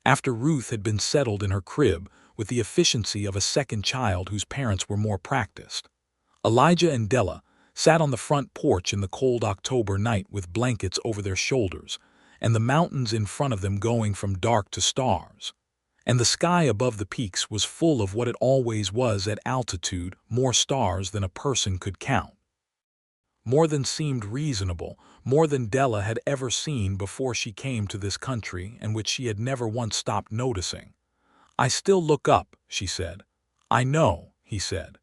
after Ruth had been settled in her crib with the efficiency of a second child whose parents were more practiced, Elijah and Della sat on the front porch in the cold October night with blankets over their shoulders, and the mountains in front of them going from dark to stars, and the sky above the peaks was full of what it always was at altitude, more stars than a person could count. More than seemed reasonable, more than Della had ever seen before she came to this country, and which she had never once stopped noticing. I still look up, she said. I know, he said.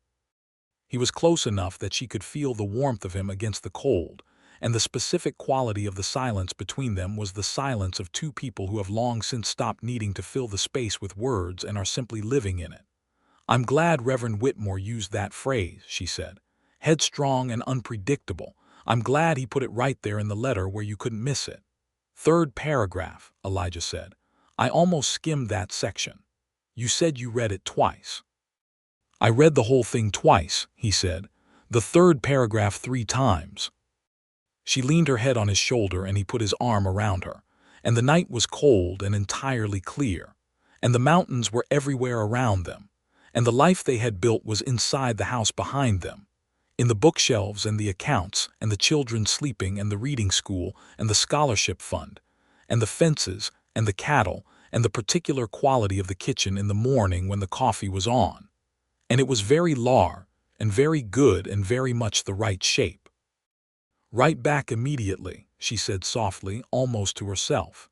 He was close enough that she could feel the warmth of him against the cold, and the specific quality of the silence between them was the silence of two people who have long since stopped needing to fill the space with words and are simply living in it. I'm glad Reverend Whitmore used that phrase, she said. Headstrong and unpredictable. I'm glad he put it right there in the letter where you couldn't miss it. Third paragraph, Elijah said. I almost skimmed that section. You said you read it twice." "I read the whole thing twice," he said. "The third paragraph 3 times." She leaned her head on his shoulder and he put his arm around her. And the night was cold and entirely clear. And the mountains were everywhere around them. And the life they had built was inside the house behind them. In the bookshelves and the accounts, and the children sleeping, and the reading school, and the scholarship fund, and the fences, and the cattle, and the particular quality of the kitchen in the morning when the coffee was on. And it was very large, and very good, and very much the right shape. "Right back immediately," she said softly, almost to herself.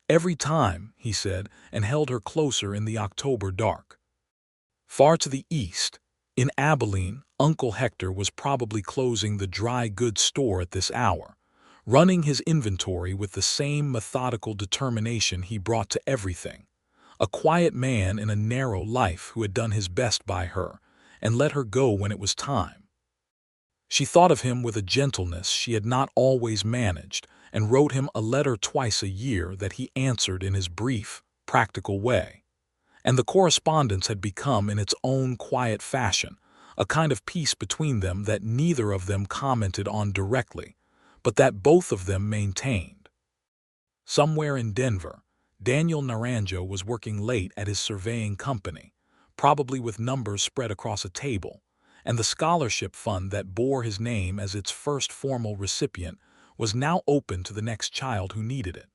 "Every time," he said, and held her closer in the October dark. Far to the east, in Abilene, Uncle Hector was probably closing the dry goods store at this hour, running his inventory with the same methodical determination he brought to everything. A quiet man in a narrow life who had done his best by her and let her go when it was time. She thought of him with a gentleness she had not always managed, and wrote him a letter twice a year that he answered in his brief, practical way. And the correspondence had become, in its own quiet fashion, a kind of peace between them that neither of them commented on directly, but that both of them maintained. Somewhere in Denver, Daniel Naranjo was working late at his surveying company, probably with numbers spread across a table, and the scholarship fund that bore his name as its first formal recipient was now open to the next child who needed it.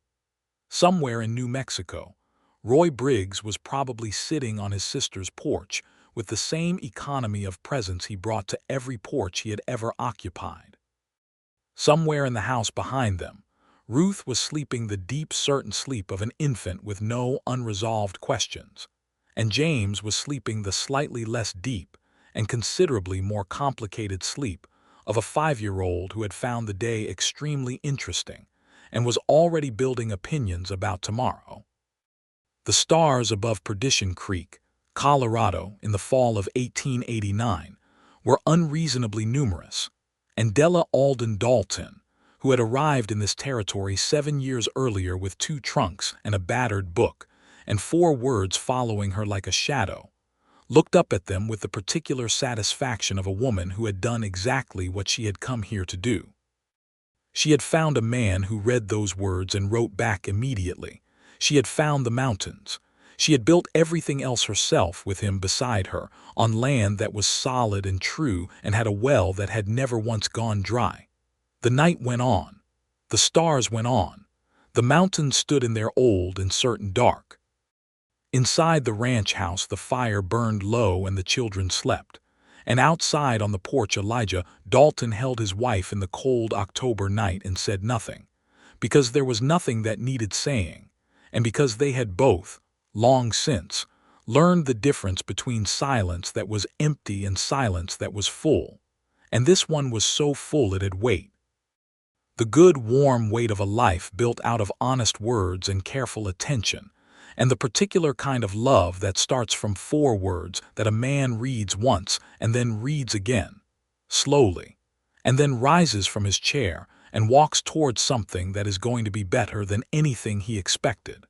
Somewhere in New Mexico, Roy Briggs was probably sitting on his sister's porch with the same economy of presence he brought to every porch he had ever occupied. Somewhere in the house behind them, Ruth was sleeping the deep, certain sleep of an infant with no unresolved questions, and James was sleeping the slightly less deep and considerably more complicated sleep of a 5-year-old who had found the day extremely interesting and was already building opinions about tomorrow. The stars above Perdition Creek, Colorado, in the fall of 1889, were unreasonably numerous, and Della Alden Dalton, who had arrived in this territory 7 years earlier with 2 trunks and a battered book, and 4 words following her like a shadow, looked up at them with the particular satisfaction of a woman who had done exactly what she had come here to do. She had found a man who read those words and wrote back immediately. She had found the mountains. She had built everything else herself with him beside her, on land that was solid and true and had a well that had never once gone dry. The night went on. The stars went on. The mountains stood in their old and certain dark. Inside the ranch house the fire burned low and the children slept. And outside on the porch Elijah Dalton held his wife in the cold October night and said nothing, because there was nothing that needed saying, and because they had both, long since, learned the difference between silence that was empty and silence that was full, and this one was so full it had weight. The good warm weight of a life built out of honest words and careful attention, and the particular kind of love that starts from 4 words that a man reads once and then reads again, slowly, and then rises from his chair and walks towards something that is going to be better than anything he expected.